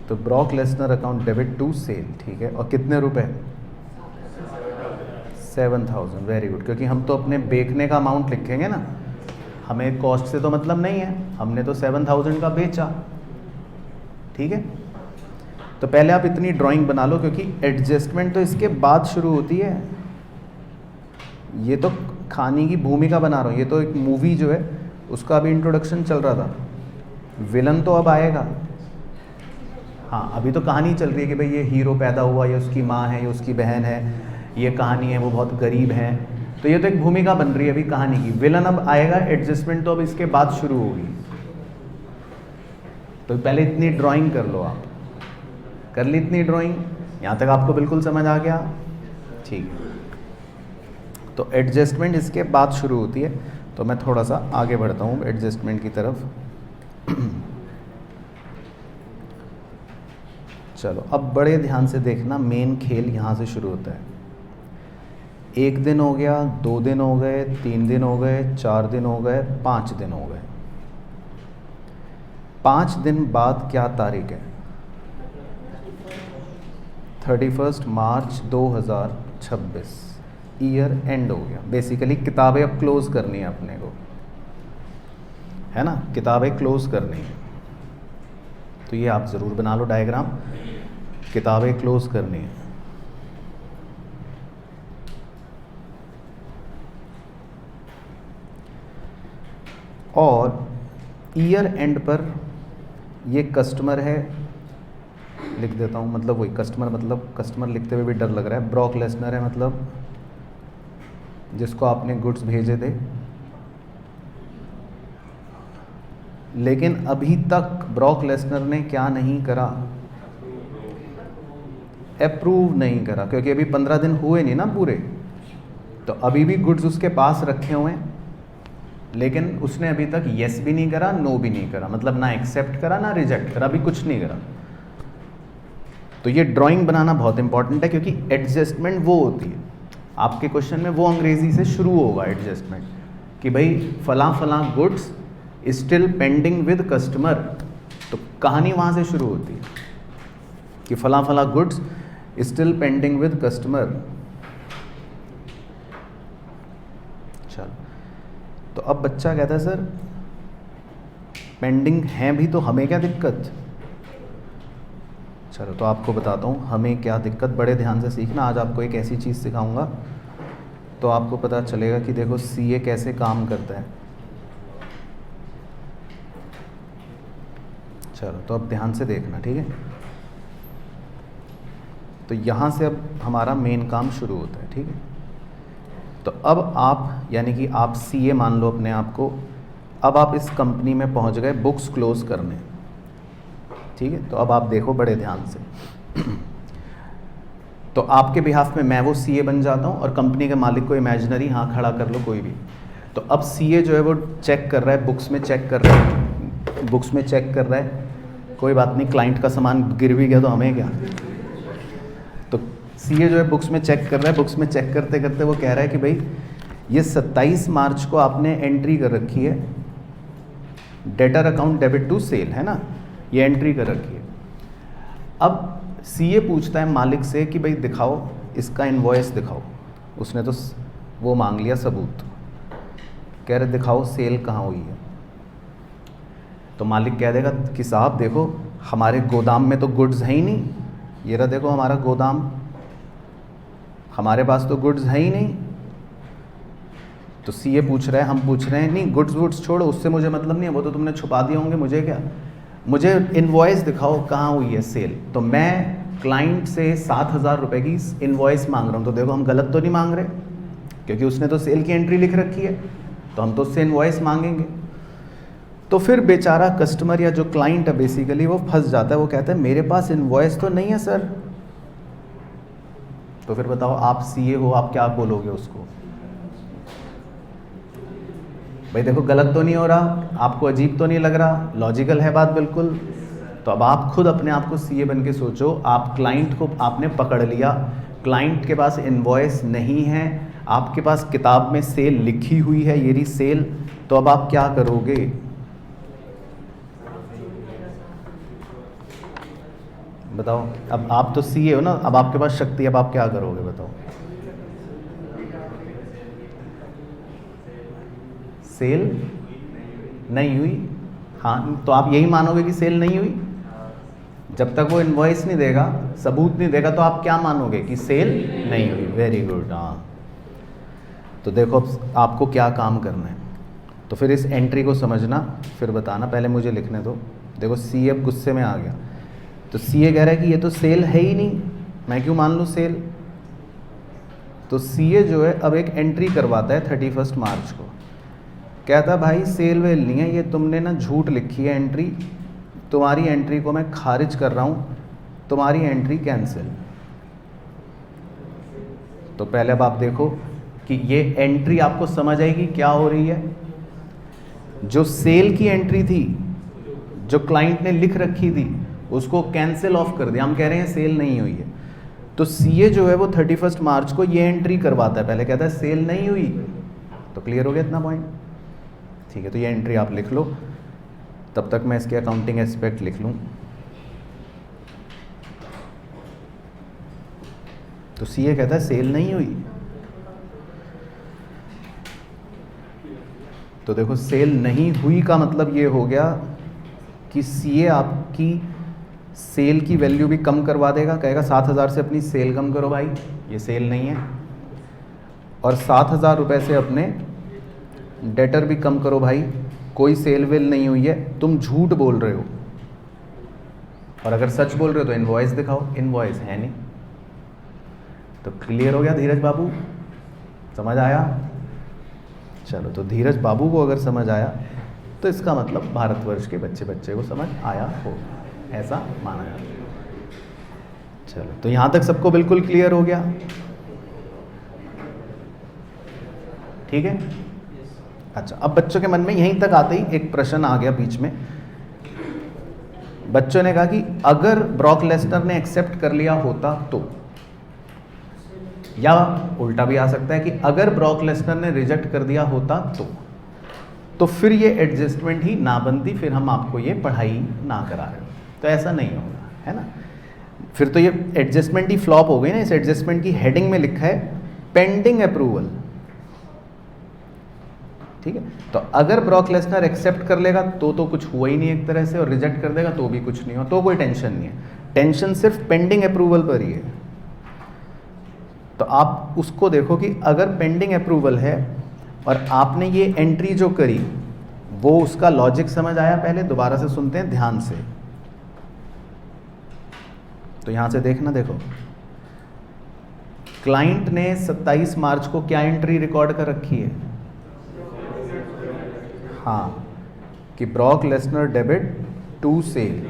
तो Brock Lesnar account debit to sale, ठीक है। और कितने रुपए, 7,000, वेरी गुड। क्योंकि हम तो अपने बेचने का अमाउंट लिखेंगे ना, हमें कॉस्ट से तो मतलब नहीं है, हमने तो 7,000 का बेचा, ठीक है। तो पहले आप इतनी ड्राइंग बना लो, क्योंकि एडजस्टमेंट तो इसके बाद शुरू होती है। ये तो खाने की भूमिका बना रहा हूँ, ये तो एक मूवी जो है उसका अभी इंट्रोडक्शन चल रहा था, विलन तो अब आएगा। हाँ अभी तो कहानी चल रही है कि भाई ये हीरो पैदा हुआ, ये उसकी माँ है, ये उसकी बहन है, ये कहानी है, वो बहुत गरीब है। तो ये तो एक भूमिका बन रही है अभी कहानी की, विलन अब आएगा, एडजस्टमेंट तो अब इसके बाद शुरू होगी। तो पहले इतनी ड्राइंग कर लो, आप कर ली इतनी ड्राइंग, यहाँ तक आपको बिल्कुल समझ आ गया, ठीक है। तो एडजस्टमेंट इसके बाद शुरू होती है। तो मैं थोड़ा सा आगे बढ़ता हूँ एडजस्टमेंट की तरफ। चलो अब बड़े ध्यान से देखना, मेन खेल यहाँ से शुरू होता है। 1 दिन हो गया, 2 दिन हो गए, 3 दिन हो गए, 4 दिन हो गए, 5 दिन हो गए। 5 दिन बाद क्या तारीख है, 31 मार्च 2026, ईयर एंड हो गया। बेसिकली किताबें अब क्लोज करनी है अपने को, है ना, किताबें क्लोज करनी है। तो ये आप ज़रूर बना लो डायग्राम, किताबें क्लोज करनी है। और ईयर एंड पर ये कस्टमर है, लिख देता हूँ, मतलब वही कस्टमर, मतलब कस्टमर लिखते हुए भी डर लग रहा है। ब्रॉक लेसनर है, मतलब जिसको आपने गुड्स भेजे थे, लेकिन अभी तक ब्रॉक लेसनर ने क्या नहीं करा, अप्रूव नहीं करा, क्योंकि अभी 15 दिन हुए नहीं ना पूरे। तो अभी भी गुड्स उसके पास रखे हुए हैं, लेकिन उसने अभी तक येस भी नहीं करा, नो भी नहीं करा, मतलब ना एक्सेप्ट करा ना रिजेक्ट करा, अभी कुछ नहीं करा। तो ये ड्राइंग बनाना बहुत इंपॉर्टेंट है, क्योंकि एडजस्टमेंट वो होती है, आपके क्वेश्चन में वो अंग्रेजी से शुरू होगा एडजस्टमेंट, कि भाई फला फला goods still pending with customer. तो कहानी वहाँ से शुरू होती है कि फला फला goods still pending with customer. चलो, तो अब बच्चा कहता है सर पेंडिंग हैं भी, तो हमें क्या दिक्कत। चलो तो आपको बताता हूँ हमें क्या दिक्कत, बड़े ध्यान से सीखना। आज आपको एक ऐसी चीज़ सिखाऊंगा तो आपको पता चलेगा कि देखो सीए कैसे काम करता है। चलो तो अब ध्यान से देखना, ठीक है। तो यहाँ से अब हमारा मेन काम शुरू होता है, ठीक है। तो अब आप, यानी कि आप सीए मान लो अपने आप को, अब आप इस कंपनी में पहुँच गए बुक्स क्लोज करने, ठीक है। तो अब आप देखो बड़े ध्यान से। तो आपके बिहाफ में मैं वो सीए बन जाता हूँ और कंपनी के मालिक को इमेजिनरी हाँ खड़ा कर लो कोई भी। तो अब सीए जो है वो चेक कर रहा है, बुक्स में चेक कर रहा है, बुक्स में चेक कर रहा है, कोई बात नहीं, क्लाइंट का सामान गिर भी गया तो हमें क्या। तो सीए जो है बुक्स में चेक कर रहा है, बुक्स में चेक करते करते वो कह रहा है कि भाई ये 27 मार्च को आपने एंट्री कर रखी है, debtor account debit to sale, है ना, ये एंट्री कर रखी है। अब सीए पूछता है मालिक से कि भाई दिखाओ इसका इनवॉइस दिखाओ। उसने तो वो मांग लिया सबूत, कह रहे दिखाओ सेल कहाँ हुई है। तो मालिक कह देगा कि साहब देखो हमारे गोदाम में तो गुड्स है ही नहीं, ये रहा देखो हमारा गोदाम, हमारे पास तो गुड्स है ही नहीं। तो सीए पूछ रहा है, हम पूछ रहे हैं नहीं गुड्स वुड्स छोड़ो, उससे मुझे मतलब नहीं है, वो तो तुमने छुपा दिए होंगे, मुझे क्या, मुझे इनवॉइस दिखाओ कहाँ हुई है सेल। तो मैं क्लाइंट से 7,000 रुपये की इनवॉइस मांग रहा हूँ, तो देखो हम गलत तो नहीं मांग रहे, क्योंकि उसने तो सेल की एंट्री लिख रखी है, तो हम तो उससे इनवॉइस मांगेंगे। तो फिर बेचारा कस्टमर या जो क्लाइंट है बेसिकली वो फंस जाता है, वो कहता है मेरे पास इनवॉइस तो नहीं है सर। तो फिर बताओ आप सीए हो, आप क्या बोलोगे उसको? भाई देखो गलत तो नहीं हो रहा, आपको अजीब तो नहीं लग रहा, लॉजिकल है बात बिल्कुल। तो अब आप खुद अपने आप को सीए बन के सोचो, आप क्लाइंट को आपने पकड़ लिया, क्लाइंट के पास इनवॉइस नहीं है, आपके पास किताब में सेल लिखी हुई है, ये रही सेल, तो अब आप क्या करोगे? बताओ, अब आप तो सीए हो ना, अब आपके पास शक्ति, अब आप क्या करोगे बताओ? सेल नहीं हुई, हाँ, तो आप यही मानोगे कि सेल नहीं हुई? जब तक वो इनवॉइस नहीं देगा, सबूत नहीं देगा, तो आप क्या मानोगे कि सेल नहीं हुई। वेरी गुड, हाँ। तो देखो अब आपको क्या काम करना है, तो फिर इस एंट्री को समझना फिर बताना, पहले मुझे लिखने दो। देखो सी अब गुस्से में आ गया, तो सीए कह रहा है कि ये तो सेल है ही नहीं, मैं क्यों मान लूँ सेल। तो सीए जो है अब एक एंट्री करवाता है 31 मार्च को, कहता भाई सेल वेल नहीं है, ये तुमने ना झूठ लिखी है एंट्री, तुम्हारी एंट्री को मैं खारिज कर रहा हूँ, तुम्हारी एंट्री कैंसिल। तो पहले अब आप देखो कि ये एंट्री आपको समझ आएगी क्या हो रही है। जो सेल की एंट्री थी, जो क्लाइंट ने लिख रखी थी, उसको कैंसिल ऑफ कर दिया, हम कह रहे हैं सेल नहीं हुई है। तो सीए जो है वो 31 मार्च को ये एंट्री करवाता है, पहले कहता है सेल नहीं हुई। तो क्लियर हो गया इतना पॉइंट? ठीक है, तो ये एंट्री आप लिख लो, तब तक मैं इसके अकाउंटिंग एस्पेक्ट लिख लूँ। तो सीए कहता है सेल नहीं हुई, तो देखो सेल नहीं हुई का मतलब ये हो गया कि सीए आपकी सेल की वैल्यू भी कम करवा देगा, कहेगा 7,000 से अपनी सेल कम करो भाई, ये सेल नहीं है, और 7,000 रुपये से अपने डेटर भी कम करो भाई, कोई सेल वेल नहीं हुई है, तुम झूठ बोल रहे हो, और अगर सच बोल रहे हो तो इनवॉइस दिखाओ, इनवॉइस है नहीं। तो क्लियर हो गया धीरज बाबू, समझ आया? चलो, तो धीरज बाबू को अगर समझ आया तो इसका मतलब भारतवर्ष के बच्चे बच्चे को समझ आया हो, ऐसा माना जाता है। चलो, तो यहाँ तक सबको बिल्कुल क्लियर हो गया? ठीक है। अच्छा, अब बच्चों के मन में यहीं तक आते ही एक प्रश्न आ गया बीच में। बच्चों ने कहा कि अगर ब्रॉक लेसनर ने एक्सेप्ट कर लिया होता तो, या उल्टा भी आ सकता है कि अगर ब्रॉक लेसनर ने रिजेक्ट कर दिया होता तो फिर ये एडजस्टमेंट ही ना बनती, फिर हम आपको ये पढ़ाई ना करा रहे। तो ऐसा नहीं होगा, है ना? फिर तो ये एडजस्टमेंट ही फ्लॉप हो गई ना। इस एडजस्टमेंट की हेडिंग में लिखा है पेंडिंग अप्रूवल, ठीक है। तो अगर ब्रॉक लेसनर एक्सेप्ट कर लेगा तो कुछ हुआ ही नहीं एक तरह से, और रिजेक्ट कर देगा तो भी कुछ नहीं हो, तो कोई टेंशन नहीं है। टेंशन सिर्फ पेंडिंग अप्रूवल पर ही है। तो आप उसको देखो कि अगर पेंडिंग अप्रूवल है और आपने ये एंट्री जो करी, वो उसका लॉजिक समझ आया? पहले दोबारा से सुनते हैं ध्यान से। तो यहां से देखना, देखो क्लाइंट ने 27 मार्च को क्या एंट्री रिकॉर्ड कर रखी है? हाँ, कि Brock Lesnar debit to sale.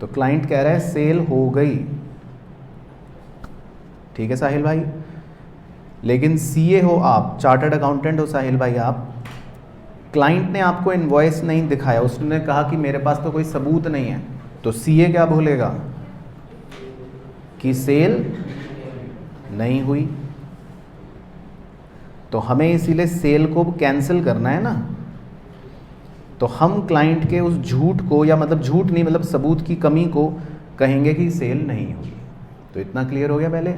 तो क्लाइंट कह रहा है सेल हो गई, ठीक है साहिल भाई। लेकिन सीए हो आप, चार्टर्ड अकाउंटेंट हो साहिल भाई आप, क्लाइंट ने आपको इनवॉइस नहीं दिखाया, उसने कहा कि मेरे पास तो कोई सबूत नहीं है, तो सीए क्या बोलेगा कि सेल नहीं हुई। तो हमें इसीलिए सेल को कैंसिल करना है ना। तो हम क्लाइंट के उस झूठ को, या मतलब झूठ नहीं, मतलब सबूत की कमी को कहेंगे कि सेल नहीं हुई। तो इतना क्लियर हो गया पहले?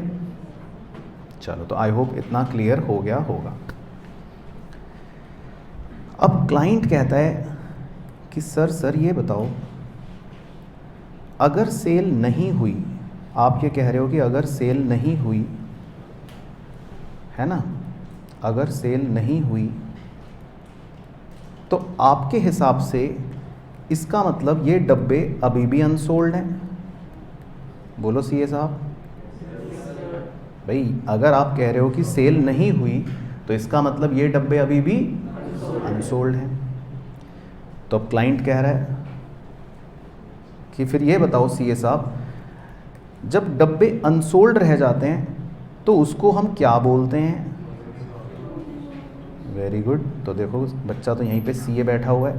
चलो, तो आई होप इतना क्लियर हो गया होगा। अब क्लाइंट कहता है कि सर ये बताओ, अगर सेल नहीं हुई, आप ये कह रहे हो कि अगर सेल नहीं हुई है ना, अगर सेल नहीं हुई तो आपके हिसाब से इसका मतलब ये डब्बे अभी भी अनसोल्ड हैं। बोलो सीए साहब। भाई अगर आप कह रहे हो कि सेल नहीं हुई तो इसका मतलब ये डब्बे अभी भी अनसोल्ड हैं। तो अब क्लाइंट कह रहा है कि फिर ये बताओ सीए साहब, जब डब्बे अनसोल्ड रह जाते हैं तो उसको हम क्या बोलते हैं? Very good. तो देखो बच्चा तो यहीं पे सीए बैठा हुआ है,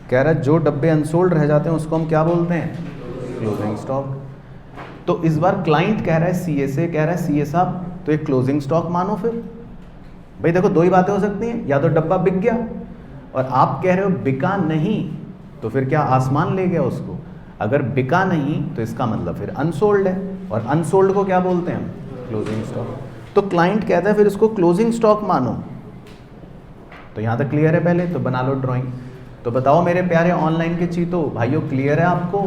कह रहा है जो डब्बे अनसोल्ड रह जाते हैं उसको हम क्या बोलते हैं? Closing stock. तो इस बार क्लाइंट कह रहा है सीए से, कह रहा है सीए साहब तो एक क्लोजिंग स्टॉक मानो। फिर भाई देखो दो ही बातें हो सकती हैं, या तो डब्बा बिक गया और आप कह रहे हो बिका नहीं, तो फिर क्या आसमान ले गया उसको? अगर बिका नहीं तो इसका मतलब फिर अनसोल्ड है, और अनसोल्ड को क्या बोलते हैं? Closing stock. तो क्लाइंट कहता है फिर इसको क्लोजिंग स्टॉक मानो। तो यहाँ तक क्लियर है? पहले तो बना लो ड्राइंग। तो बताओ मेरे प्यारे ऑनलाइन के चीतो भाइयों, क्लियर है आपको?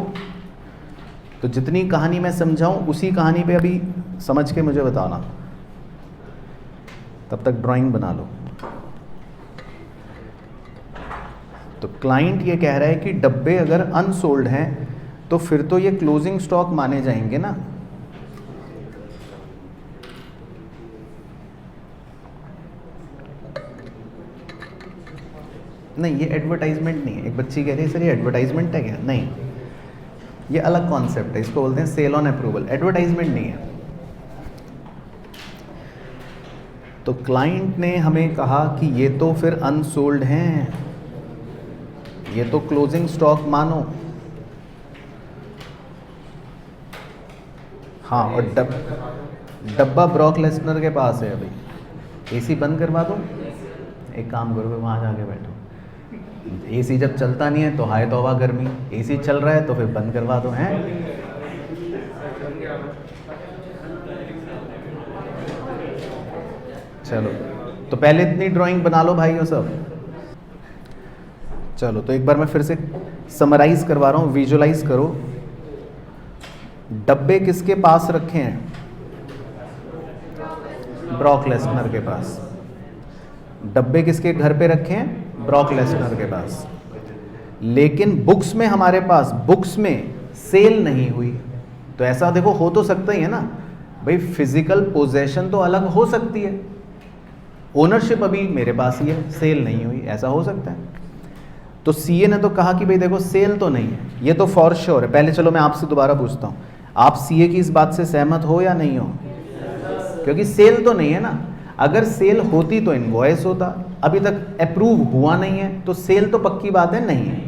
तो जितनी कहानी मैं समझाऊं उसी कहानी पे अभी समझ के मुझे बताना, तब तक ड्राइंग बना लो। तो क्लाइंट ये कह रहा है कि डब्बे अगर अनसोल्ड हैं तो फिर तो ये क्लोजिंग स्टॉक माने जाएंगे ना। नहीं, ये एडवर्टाइजमेंट नहीं है। एक बच्ची कह रही है सर ये एडवर्टाइजमेंट है क्या? नहीं, ये अलग कॉन्सेप्ट है, इसको बोलते हैं सेल ऑन अप्रूवल, एडवर्टाइजमेंट नहीं है। तो क्लाइंट ने हमें कहा कि ये तो फिर अनसोल्ड हैं, ये तो क्लोजिंग स्टॉक मानो। हाँ, और डब्बा ब्रॉक लेसनर के पास है। अभी एसी बंद करवा दो, एक काम करो वहाँ जाके बैठो। एसी जब चलता नहीं है तो हाय तौबा गर्मी, एसी चल रहा है तो फिर बंद करवा दो। हैं चलो, तो पहले इतनी ड्राइंग बना लो भाइयों सब। चलो तो एक बार मैं फिर से समराइज करवा रहा हूँ, विजुलाइज करो। डब्बे किसके पास रखे हैं? ब्रॉक लेसनर के पास। डब्बे किसके घर पे रखे हैं? ब्रॉक लेसनर के पास। लेकिन बुक्स में हमारे पास, बुक्स में सेल नहीं हुई। तो ऐसा देखो हो तो सकता ही है ना भाई, फिजिकल पोजेशन तो अलग हो सकती है, ओनरशिप अभी मेरे पास ही है, सेल नहीं हुई, ऐसा हो सकता है। तो सीए ने तो कहा कि भाई देखो सेल तो नहीं है, ये तो फॉर श्योर है। पहले चलो मैं आपसे दोबारा पूछता हूँ, आप सीए की इस बात से सहमत हो या नहीं हो? क्योंकि सेल तो नहीं है ना। अगर सेल होती तो इनवॉइस होता, अभी तक अप्रूव हुआ नहीं है, तो सेल तो पक्की बात है नहीं है।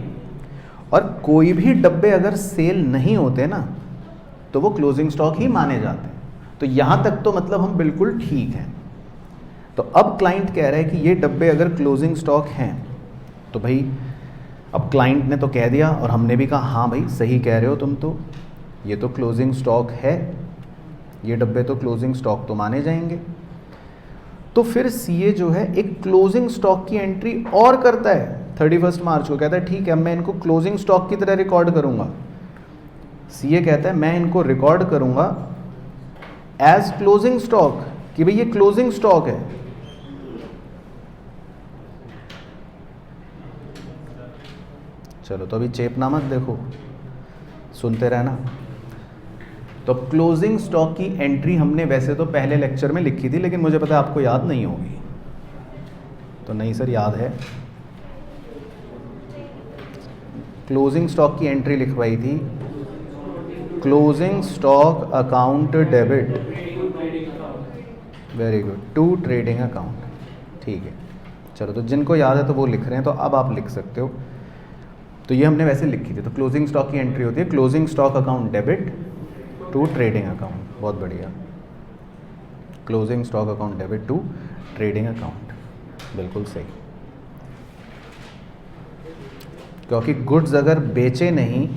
और कोई भी डब्बे अगर सेल नहीं होते ना तो वो क्लोजिंग स्टॉक ही माने जाते हैं। तो यहाँ तक तो मतलब हम बिल्कुल ठीक हैं। तो अब क्लाइंट कह रहा है कि ये डब्बे अगर क्लोजिंग स्टॉक हैं तो भाई अब क्लाइंट ने तो कह दिया और हमने भी कहा हाँ भाई सही कह रहे हो तुम, तो ये तो क्लोजिंग स्टॉक है, ये डब्बे तो क्लोजिंग स्टॉक तो माने जाएंगे। तो फिर सीए जो है एक क्लोजिंग स्टॉक की एंट्री और करता है 31 मार्च को। कहता है ठीक है मैं इनको क्लोजिंग स्टॉक की तरह रिकॉर्ड करूंगा। सीए कहता है मैं इनको रिकॉर्ड करूंगा एज क्लोजिंग स्टॉक, कि भाई ये क्लोजिंग स्टॉक है। चलो तो अभी चेपना मत, देखो सुनते रहना। तो क्लोजिंग स्टॉक की एंट्री हमने वैसे तो पहले लेक्चर में लिखी थी, लेकिन मुझे पता है आपको याद नहीं होगी। तो नहीं सर याद है, क्लोजिंग स्टॉक की एंट्री लिखवाई थी, closing stock account debit, very good, to trading account. ठीक है, चलो तो जिनको याद है तो वो लिख रहे हैं, तो अब आप लिख सकते हो। तो ये हमने वैसे लिखी थी। तो क्लोजिंग स्टॉक की एंट्री होती है closing stock account debit to trading account. बहुत बढ़िया, closing stock account debit to trading account, बिल्कुल सही। क्योंकि गुड्स अगर बेचे नहीं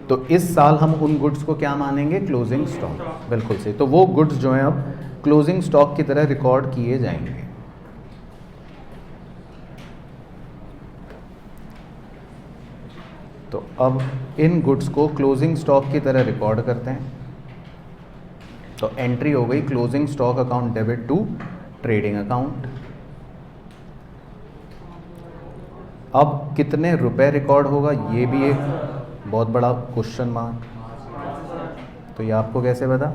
तो इस साल हम उन गुड्स को क्या मानेंगे? क्लोजिंग स्टॉक, बिल्कुल सही। तो वो गुड्स जो हैं अब क्लोजिंग स्टॉक की तरह रिकॉर्ड किए जाएंगे। तो अब इन गुड्स को क्लोजिंग स्टॉक की तरह रिकॉर्ड करते हैं। तो एंट्री हो गई closing stock account debit to trading account. अब कितने रुपए रिकॉर्ड होगा, ये भी एक बहुत बड़ा क्वेश्चन मार्क। तो ये आपको कैसे पता,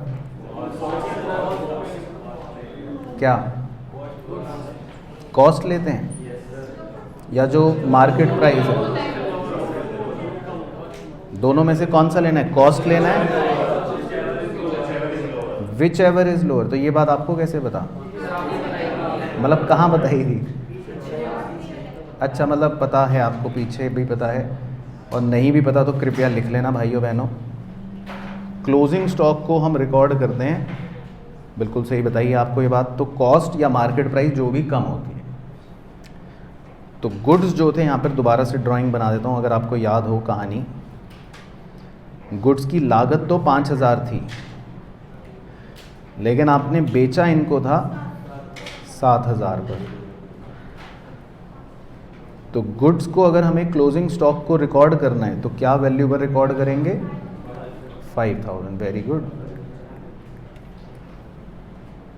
क्या कॉस्ट लेते हैं या जो मार्केट प्राइस है, दोनों में से कौन सा लेना है, कॉस्ट लेना है, विच एवर इज लोअर। तो ये बात आपको कैसे पता, मतलब कहाँ बताई थी? अच्छा, मतलब पता है आपको, पीछे भी पता है, और नहीं भी पता तो कृपया लिख लेना भाइयों बहनों। क्लोजिंग स्टॉक को हम रिकॉर्ड करते हैं, बिल्कुल सही बताइए आपको ये बात, तो कॉस्ट या मार्केट प्राइस जो भी कम होती है। तो गुड्स जो थे, यहाँ पर दोबारा से ड्राइंग बना देता हूँ अगर आपको याद हो कहानी। गुड्स की लागत तो 5000 थी, लेकिन आपने बेचा इनको था 7000 पर। तो गुड्स को अगर हमें क्लोजिंग स्टॉक को रिकॉर्ड करना है तो क्या वैल्यू पर रिकॉर्ड करेंगे, 5000। Very good.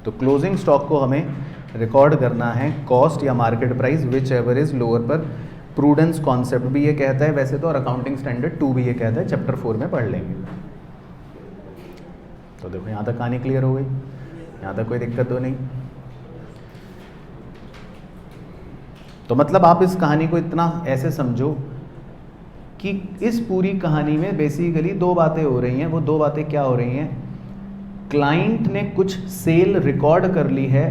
तो क्लोजिंग स्टॉक को हमें रिकॉर्ड करना है कॉस्ट या market price which ever is lower पर। प्रूडेंस कॉन्सेप्ट भी ये कहता है वैसे तो, और अकाउंटिंग स्टैंडर्ड 2 भी ये कहता है, चैप्टर 4 में पढ़ लेंगे। तो देखो यहाँ तक कहानी क्लियर हो गई, यहाँ तक कोई दिक्कत तो नहीं। तो मतलब आप इस कहानी को इतना ऐसे समझो कि इस पूरी कहानी में बेसिकली 2 बातें हो रही हैं। वो 2 बातें क्या हो रही हैं, क्लाइंट ने कुछ सेल रिकॉर्ड कर ली है,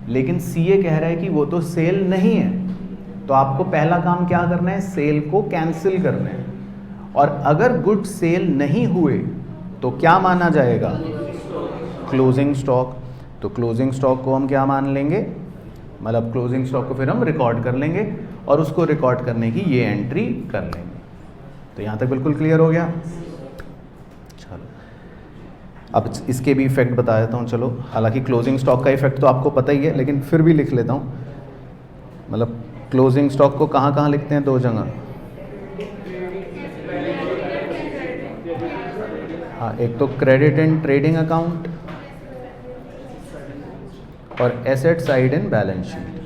लेकिन सीए कह रहा है कि वो तो सेल नहीं है। तो आपको पहला काम क्या करना है, सेल को कैंसिल करना है। और अगर गुड सेल नहीं हुए तो क्या माना जाएगा, क्लोजिंग स्टॉक। तो क्लोजिंग स्टॉक को हम क्या मान लेंगे, मतलब क्लोजिंग स्टॉक को फिर हम रिकॉर्ड कर लेंगे और उसको रिकॉर्ड करने की ये एंट्री कर लेंगे। तो यहाँ तक बिल्कुल क्लियर हो गया। चलो अब इसके भी इफेक्ट बता देता हूँ। चलो, हालांकि क्लोजिंग स्टॉक का इफेक्ट तो आपको पता ही है, लेकिन फिर भी लिख लेता हूँ। मतलब क्लोजिंग स्टॉक को कहाँ कहाँ लिखते हैं, 2 जगह। हाँ, एक तो क्रेडिट एंड ट्रेडिंग अकाउंट और asset side in balance sheet.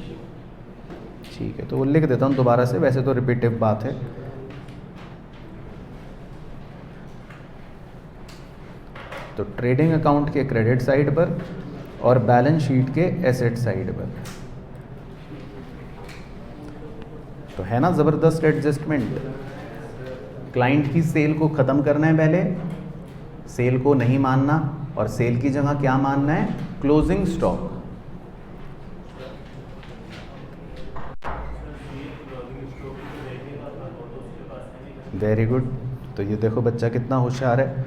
ठीक है, तो वो लिख देता हूँ दोबारा से, वैसे तो रिपीटिव बात है। तो ट्रेडिंग अकाउंट के क्रेडिट साइड पर और बैलेंस शीट के एसेट साइड पर। तो है ना ज़बरदस्त एडजस्टमेंट। क्लाइंट की सेल को ख़त्म करना है पहले, सेल को नहीं मानना, और सेल की जगह क्या मानना है, क्लोजिंग स्टॉक। Very good. तो ये देखो बच्चा कितना होशियार है।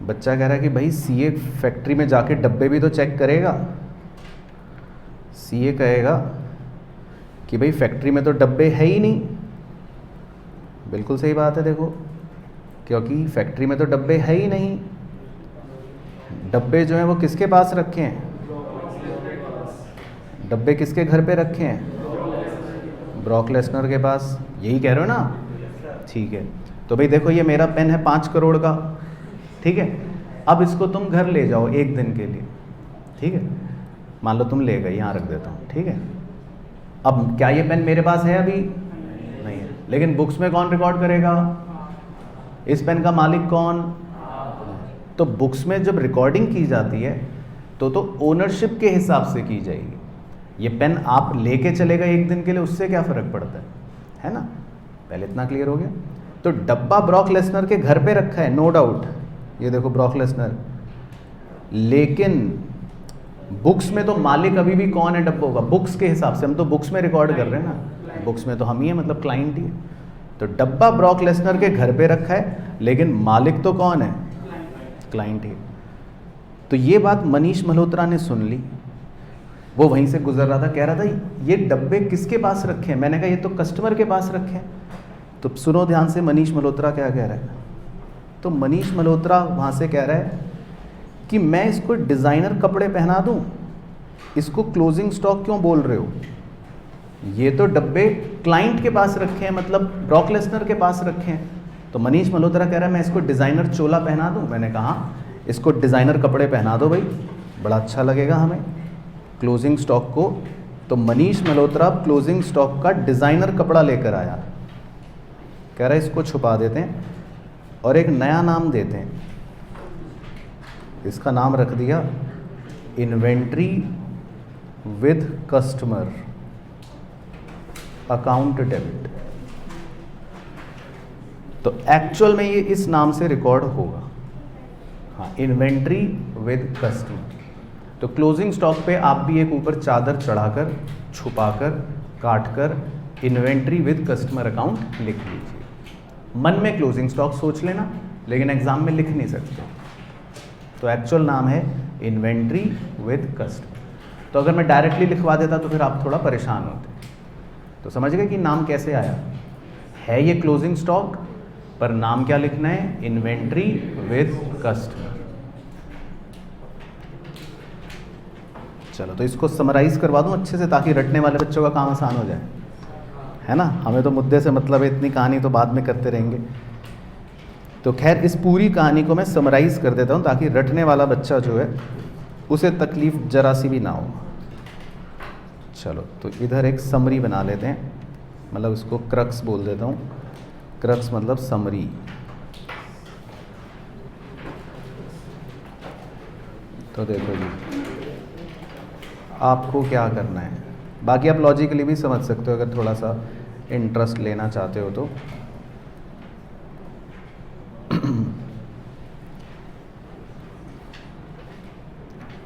बच्चा कह रहा है कि भाई सीए फैक्ट्री में जाके डब्बे भी तो चेक करेगा। सीए कहेगा कि भाई फैक्ट्री में तो डब्बे है ही नहीं। बिल्कुल सही बात है, देखो, क्योंकि फैक्ट्री में तो डब्बे है ही नहीं। डब्बे जो हैं वो किसके पास रखे हैं, डब्बे किसके घर पे रखे हैं, ब्रॉक लेसनर के पास। यही कह रहे हो ना, ठीक है। तो भाई देखो, ये मेरा पेन है 5 करोड़ का, ठीक है। अब इसको तुम घर ले जाओ 1 दिन के लिए, ठीक है। मान लो तुम ले गए, यहाँ रख देता हूँ, ठीक है। अब क्या ये पेन मेरे पास है, अभी नहीं है, लेकिन बुक्स में कौन रिकॉर्ड करेगा, इस पेन का मालिक कौन। तो बुक्स में जब रिकॉर्डिंग की जाती है तो ओनरशिप के हिसाब से की जाएगी। ये पेन आप लेके चले गए 1 दिन के लिए, उससे क्या फ़र्क पड़ता है ना। पहले इतना क्लियर हो गया। तो डब्बा ब्रॉक लेसनर के घर पे रखा है, नो डाउट। ये देखो ब्रॉक लेसनर, लेकिन बुक्स में तो मालिक अभी भी कौन है डब्बों का, बुक्स के हिसाब से। हम तो बुक्स में रिकॉर्ड कर रहे हैं ना, बुक्स में तो हम ही है, मतलब क्लाइंट ही है। तो डब्बा ब्रॉक लेसनर के घर पे रखा है, लेकिन मालिक तो कौन है, क्लाइंट ही। तो ये बात मनीष मल्होत्रा ने सुन ली। वो वहीं से गुजर रहा था, कह रहा था ये डब्बे किसके पास रखे हैं। मैंने कहा ये तो कस्टमर के पास रखे हैं। तो सुनो ध्यान से, मनीष मल्होत्रा क्या कह रहा है। तो मनीष मल्होत्रा वहाँ से कह रहा है कि मैं इसको डिज़ाइनर कपड़े पहना दूँ, इसको क्लोजिंग स्टॉक क्यों बोल रहे हो। ये तो डब्बे क्लाइंट के पास रखे हैं, मतलब ब्रॉक लेसनर के पास रखे हैं। तो मनीष मल्होत्रा कह रहा है मैं इसको डिज़ाइनर चोला पहना दूं। मैंने कहा इसको डिज़ाइनर कपड़े पहना दो भाई, बड़ा अच्छा लगेगा हमें क्लोजिंग स्टॉक को। तो मनीष मल्होत्रा क्लोजिंग स्टॉक का डिज़ाइनर कपड़ा लेकर आया, कह रहा है इसको छुपा देते हैं और एक नया नाम देते हैं। इसका नाम रख दिया inventory with customer account debit. तो एक्चुअल में ये इस नाम से रिकॉर्ड होगा, हाँ, इन्वेंट्री विद कस्टमर। तो क्लोजिंग स्टॉक पे आप भी एक ऊपर चादर चढ़ाकर, छुपाकर, काटकर इन्वेंट्री विद कस्टमर अकाउंट लिख लीजिए। मन में क्लोजिंग स्टॉक सोच लेना, लेकिन एग्जाम में लिख नहीं सकते। तो एक्चुअल नाम है इन्वेंट्री विद कस्टमर। तो अगर मैं डायरेक्टली लिखवा देता तो फिर आप थोड़ा परेशान होते। तो समझ गए कि नाम कैसे आया है। ये क्लोजिंग स्टॉक, पर नाम क्या लिखना है, इन्वेंट्री विद कस्टमर। चलो तो इसको समराइज करवा दूं अच्छे से, ताकि रटने वाले बच्चों का काम आसान हो जाए, है ना। हमें तो मुद्दे से मतलब है, इतनी कहानी तो बाद में करते रहेंगे। तो खैर इस पूरी कहानी को मैं समराइज कर देता हूं, ताकि रटने वाला बच्चा जो है उसे तकलीफ जरा सी भी ना हो। चलो तो इधर एक समरी बना लेते हैं, मतलब इसको क्रक्स बोल देता हूँ। क्रक्स मतलब समरी। तो देखो जी, आपको क्या करना है, बाकी आप लॉजिकली भी समझ सकते हो अगर थोड़ा सा इंटरेस्ट लेना चाहते हो तो।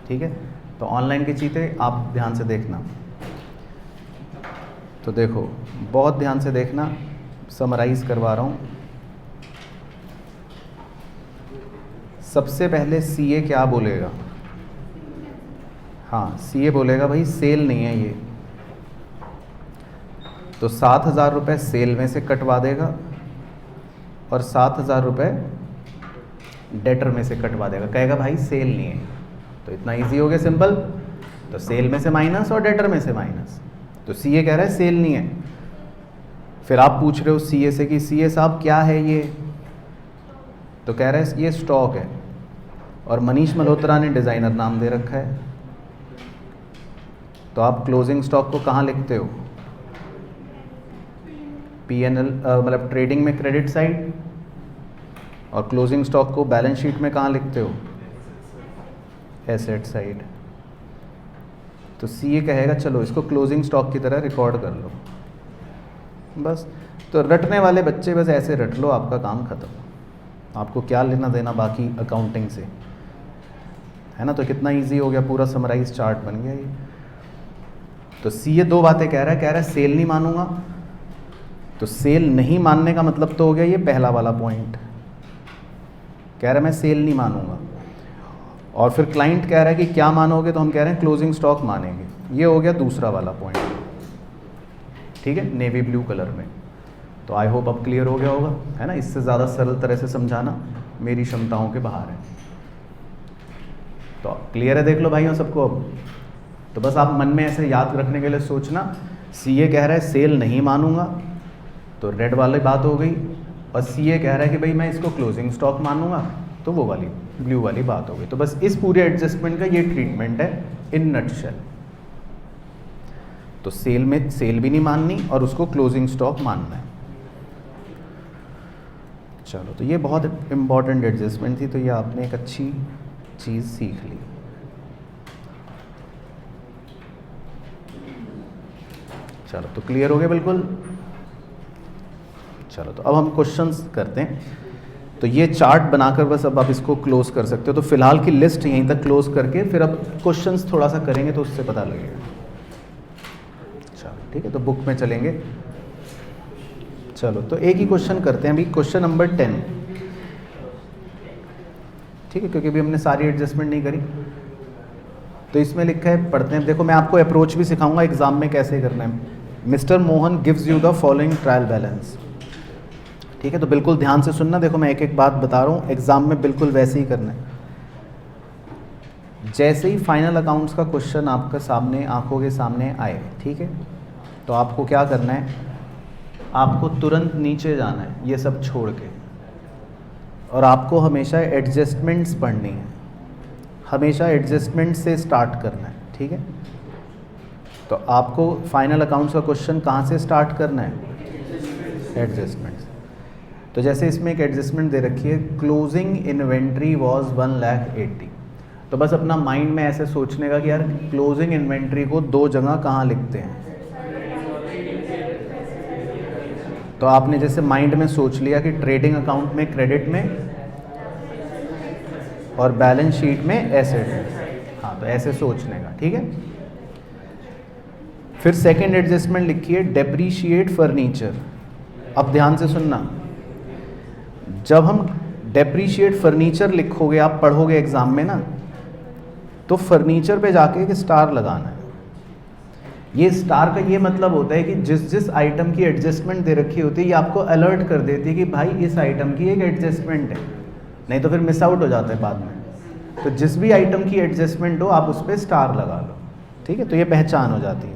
ठीक है, तो ऑनलाइन की चीज़ें आप ध्यान से देखना। तो देखो बहुत ध्यान से देखना, समराइज करवा रहा हूँ। सबसे पहले सीए क्या बोलेगा, हाँ सीए बोलेगा भाई सेल नहीं है ये, तो 7,000 रुपये सेल में से कटवा देगा और 7,000 रुपये डेटर में से कटवा देगा। कहेगा भाई सेल नहीं है, तो इतना इजी हो गया, सिंपल। तो सेल में से माइनस और डेटर में से माइनस। तो सीए कह रहा है सेल नहीं है। फिर आप पूछ रहे हो सीए से कि सीए साहब क्या है ये, तो कह रहा है ये स्टॉक है और मनीष मल्होत्रा ने डिज़ाइनर नाम दे रखा है। तो आप क्लोजिंग स्टॉक को कहाँ लिखते हो, पीएनएल मतलब ट्रेडिंग में क्रेडिट साइड, और क्लोजिंग स्टॉक को बैलेंस शीट में कहाँ लिखते हो, एसेट साइड। तो सीए कहेगा चलो इसको क्लोजिंग स्टॉक की तरह रिकॉर्ड कर लो, बस। तो रटने वाले बच्चे बस ऐसे रट लो, आपका काम खत्म। आपको क्या लेना देना बाकी अकाउंटिंग से, है ना। तो कितना इजी हो गया, पूरा समराइज चार्ट बन गया ये। तो सीए दो बातें कह रहा है सेल नहीं मानूंगा। तो सेल नहीं मानने का मतलब तो हो गया ये पहला वाला पॉइंट, कह रहा है मैं सेल नहीं मानूंगा। और फिर क्लाइंट कह रहा है कि क्या मानोगे, तो हम कह रहे हैं क्लोजिंग स्टॉक मानेंगे। ये हो गया दूसरा वाला पॉइंट, ठीक है, नेवी ब्लू कलर में। तो आई होप अब क्लियर हो गया होगा, है ना। इससे ज़्यादा सरल तरह से समझाना मेरी क्षमताओं के बाहर है। तो क्लियर है, देख लो भाइयों सबको अब। तो बस आप मन में ऐसे याद रखने के लिए सोचना, सीए कह रहा है सेल नहीं मानूंगा, तो रेड वाली बात हो गई। और सीए कह रहा है कि भाई मैं इसको क्लोजिंग स्टॉक मानूंगा, तो वो वाली ब्लू वाली बात हो गई। तो बस इस पूरे एडजस्टमेंट का ये ट्रीटमेंट है इन नटशेल। तो सेल में सेल भी नहीं माननी और उसको क्लोजिंग स्टॉक मानना है। चलो तो ये बहुत इंपॉर्टेंट एडजस्टमेंट थी, तो ये आपने एक अच्छी चीज़ सीख ली। चलो तो क्लियर हो गया बिल्कुल। चलो तो अब हम क्वेश्चंस करते हैं। तो ये चार्ट बनाकर बस अब आप इसको क्लोज कर सकते हो। तो फिलहाल की लिस्ट यहीं तक क्लोज करके फिर अब क्वेश्चंस थोड़ा सा करेंगे तो उससे पता लगेगा। चलो ठीक है, तो बुक में चलेंगे। चलो तो एक ही क्वेश्चन करते हैं अभी, क्वेश्चन नंबर 10, ठीक है, क्योंकि अभी हमने सारी एडजस्टमेंट नहीं करी। तो इसमें लिखा है, पढ़ते हैं। देखो मैं आपको अप्रोच भी सिखाऊंगा एग्जाम में कैसे करना है। Mister Mohan gives you the following trial balance, ठीक है। तो बिल्कुल ध्यान से सुनना, देखो मैं एक एक बात बता रहा हूँ, एग्जाम में बिल्कुल वैसे ही करना है। जैसे ही फाइनल अकाउंट्स का क्वेश्चन आपका सामने आंखों के सामने आए, ठीक है, तो आपको क्या करना है, आपको तुरंत नीचे जाना है ये सब छोड़ के, और आपको हमेशा एडजस्टमेंट्स पढ़नी है, हमेशा एडजस्टमेंट से स्टार्ट करना है, ठीक है। तो आपको फाइनल अकाउंट्स का क्वेश्चन कहाँ से स्टार्ट करना है, एडजस्टमेंट्स। तो जैसे इसमें एक एडजस्टमेंट दे रखी है, क्लोजिंग इन्वेंट्री वॉज 1,80,000। तो बस अपना माइंड में ऐसे सोचने का कि यार क्लोजिंग इन्वेंट्री को दो जगह कहाँ लिखते हैं। तो आपने जैसे माइंड में सोच लिया कि ट्रेडिंग अकाउंट में क्रेडिट में और बैलेंस शीट में एसेट में, हाँ तो ऐसे सोचने का, ठीक है। फिर सेकंड एडजस्टमेंट लिखी है, डेप्रीशिएट फर्नीचर। अब ध्यान से सुनना, जब हम डेप्रीशिएट फर्नीचर लिखोगे, आप पढ़ोगे एग्जाम में ना, तो फर्नीचर पे जाके एक स्टार लगाना है। ये स्टार का ये मतलब होता है कि जिस जिस आइटम की एडजस्टमेंट दे रखी होती है, ये आपको अलर्ट कर देती है कि भाई इस आइटम की एक एडजस्टमेंट है, नहीं तो फिर मिस आउट हो जाता है बाद में। तो जिस भी आइटम की एडजस्टमेंट हो आप उस पर स्टार लगा लो, ठीक है, तो ये पहचान हो जाती है।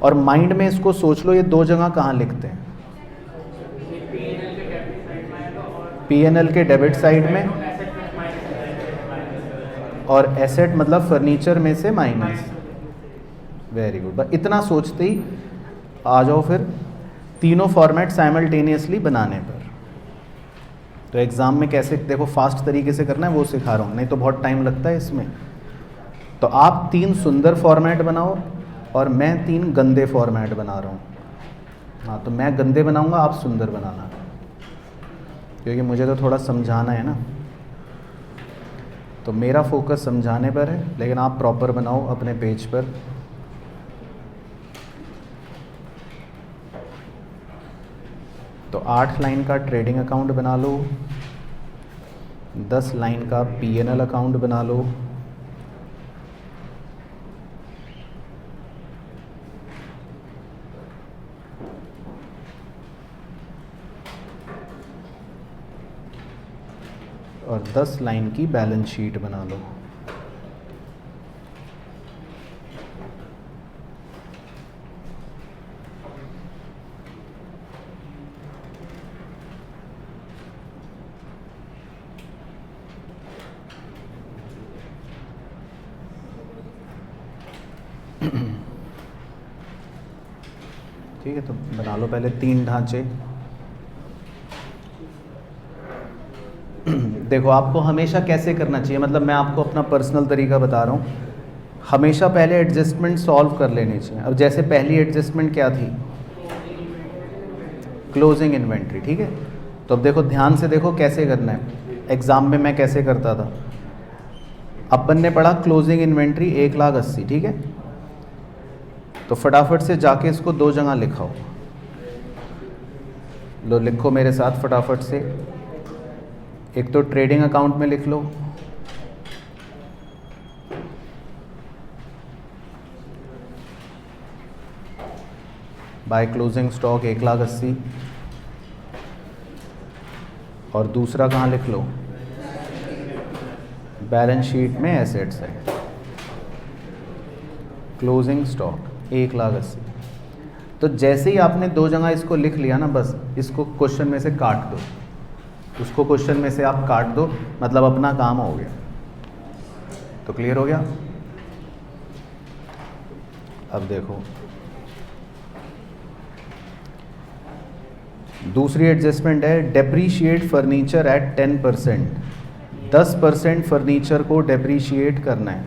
और माइंड में इसको सोच लो, ये दो जगह कहाँ लिखते हैं, P&L के डेबिट साइड में, और एसेट मतलब फर्नीचर में से माइनस। वेरी गुड, बस इतना सोचते ही आ जाओ फिर तीनों फॉर्मेट साइमल्टेनियसली बनाने पर। तो एग्ज़ाम में कैसे देखो फास्ट तरीके से करना है वो सिखा रहा हूँ, नहीं तो बहुत टाइम लगता है इसमें। तो आप 3 सुंदर फॉर्मेट बनाओ और मैं 3 गंदे फॉर्मेट बना रहा हूँ। हाँ, तो मैं गंदे बनाऊँगा, आप सुंदर बनाना, क्योंकि मुझे तो थोड़ा समझाना है ना। तो मेरा फोकस समझाने पर है, लेकिन आप प्रॉपर बनाओ अपने पेज पर। तो 8 लाइन का ट्रेडिंग अकाउंट बना लो, 10 लाइन का P&L अकाउंट बना लो, और 10 लाइन की बैलेंस शीट बना लो। ठीक है, तो बना लो पहले 3 ढांचे। देखो आपको हमेशा कैसे करना चाहिए, मतलब मैं आपको अपना पर्सनल तरीका बता रहा हूँ, हमेशा पहले एडजस्टमेंट सॉल्व कर लेनी चाहिए। अब जैसे पहली एडजस्टमेंट क्या थी, क्लोजिंग इन्वेंट्री, ठीक है। तो अब देखो ध्यान से देखो कैसे करना है, एग्ज़ाम में मैं कैसे करता था। अपन ने पढ़ा क्लोजिंग इन्वेंट्री 1,80,000, ठीक है। तो फटाफट से जाके इसको 2 जगह लिखाओ। लो लिखो मेरे साथ फटाफट से। एक तो ट्रेडिंग अकाउंट में लिख लो, बाय क्लोजिंग स्टॉक 1,80,000, और दूसरा कहाँ लिख लो, बैलेंस शीट में एसेट्स है, क्लोजिंग स्टॉक 1,80,000। तो जैसे ही आपने 2 जगह इसको लिख लिया ना, बस इसको क्वेश्चन में से काट दो, उसको क्वेश्चन में से आप काट दो, मतलब अपना काम हो गया। तो क्लियर हो गया। अब देखो दूसरी एडजस्टमेंट है, डेप्रीशिएट फर्नीचर एट 10%। 10% फर्नीचर को डेप्रीशिएट करना है।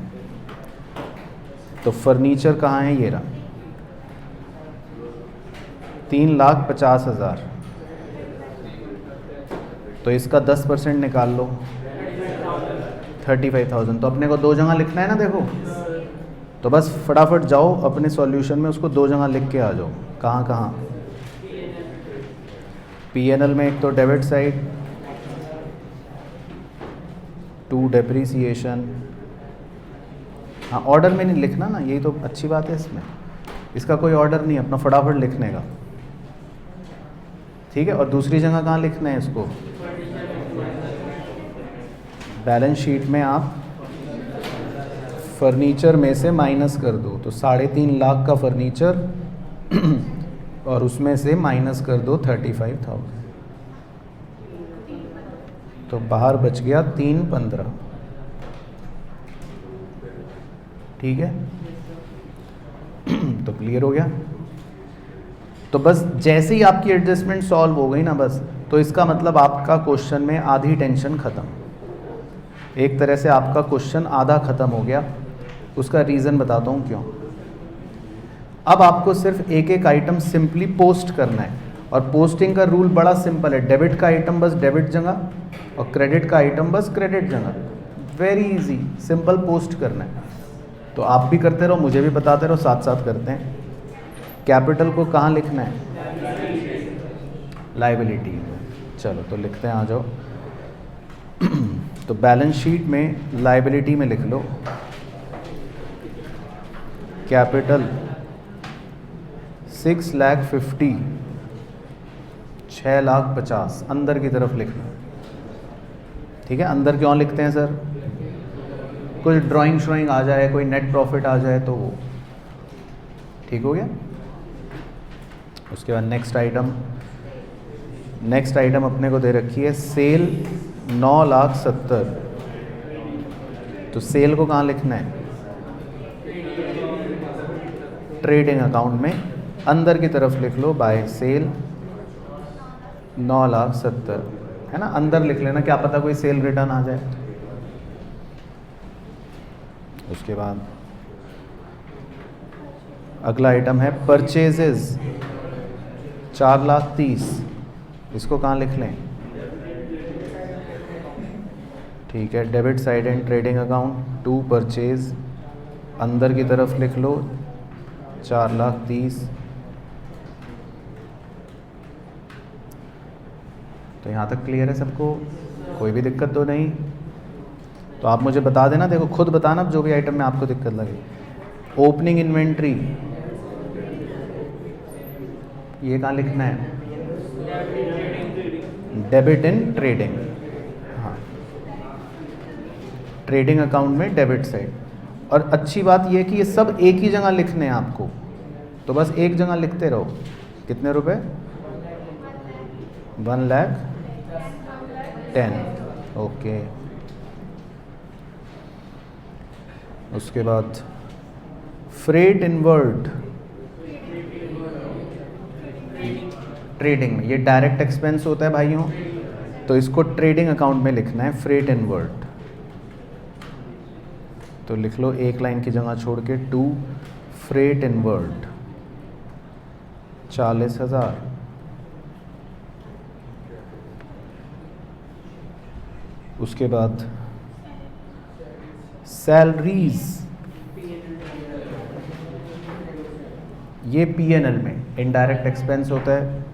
तो फर्नीचर कहाँ है, ये रहा, 3,50,000। तो इसका 10% निकाल लो, 35,000। तो अपने को 2 जगह लिखना है ना, देखो। तो बस फटाफट जाओ अपने सॉल्यूशन में, उसको 2 जगह लिख के आ जाओ। कहाँ कहाँ, P&L में एक तो डेबिट साइड, 2 डेप्रीसिएशन। हाँ, ऑर्डर में नहीं लिखना ना, यही तो अच्छी बात है इसमें, इसका कोई ऑर्डर नहीं, अपना फटाफट लिखने का, ठीक है। और दूसरी जगह कहाँ लिखना है इसको, बैलेंस शीट में आप फर्नीचर में से माइनस कर दो। तो 3.5 लाख का फर्नीचर और उसमें से माइनस कर दो 35,000, तो बाहर बच गया 315। ठीक है, तो क्लियर हो गया। तो बस जैसे ही आपकी एडजस्टमेंट सॉल्व हो गई ना, बस तो इसका मतलब आपका क्वेश्चन में आधी टेंशन ख़त्म। एक तरह से आपका क्वेश्चन आधा ख़त्म हो गया। उसका रीज़न बताता हूँ क्यों। अब आपको सिर्फ एक एक आइटम सिंपली पोस्ट करना है, और पोस्टिंग का रूल बड़ा सिंपल है। डेबिट का आइटम बस डेबिट जगह, और क्रेडिट का आइटम बस क्रेडिट जगह। वेरी इजी, सिंपल पोस्ट करना है। तो आप भी करते रहो, मुझे भी बताते रहो, साथ साथ करते हैं। कैपिटल को कहाँ लिखना है? लायबिलिटी। चलो तो लिखते हैं, आ जाओ। तो बैलेंस शीट में लायबिलिटी में लिख लो कैपिटल 6,50,000, 6,50,000 अंदर की तरफ लिखना। ठीक है, अंदर क्यों लिखते हैं सर? कुछ ड्राइंग श्राइंग आ जाए, कोई नेट प्रॉफिट आ जाए तो वो ठीक हो गया। उसके बाद नेक्स्ट आइटम अपने को दे रखी है सेल 9,70,000। तो सेल को कहाँ लिखना है? ट्रेडिंग अकाउंट में अंदर की तरफ लिख लो बाय सेल 9,70,000, है ना, अंदर लिख लेना, क्या पता कोई सेल रिटर्न आ जाए। उसके बाद अगला आइटम है परचेजेस 4,30,000। इसको कहाँ लिख लें? ठीक है, debit side and trading account to purchase, अंदर की तरफ लिख लो 4,30,000। तो यहाँ तक क्लियर है सबको? कोई भी दिक्कत तो नहीं? तो आप मुझे बता देना, देखो खुद बताना जो भी आइटम में आपको दिक्कत लगे। ओपनिंग इन्वेंट्री ये कहाँ लिखना है? Debit in trading. हाँ, ट्रेडिंग अकाउंट में डेबिट साइड। और अच्छी बात ये कि ये सब एक ही जगह लिखने हैं आपको, तो बस एक जगह लिखते रहो। कितने रुपए? 1,10,000। ओके। उसके बाद फ्रेट इनवर्ड ट्रेडिंग में, ये डायरेक्ट एक्सपेंस होता है भाइयों, तो इसको ट्रेडिंग अकाउंट में लिखना है फ्रेट इनवर्ड। तो लिख लो एक लाइन की जगह छोड़ के टू फ्रेट इनवर्ड 40,000। उसके बाद सैलरीज, ये P&L में इनडायरेक्ट एक्सपेंस होता है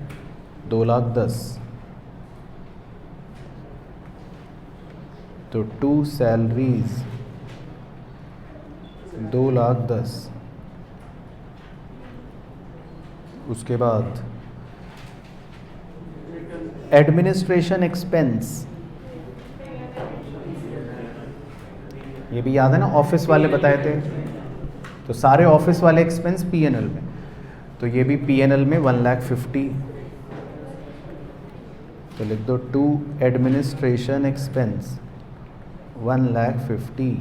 2,10,000। तो टू सैलरीज 2,10,000। उसके बाद एडमिनिस्ट्रेशन एक्सपेंस, ये भी याद है ना, ऑफिस वाले बताए थे। तो सारे ऑफिस वाले एक्सपेंस P&L में, तो ये भी P&L में 1,50,000। तो लिख दो टू एडमिनिस्ट्रेशन एक्सपेंस 1,50,000।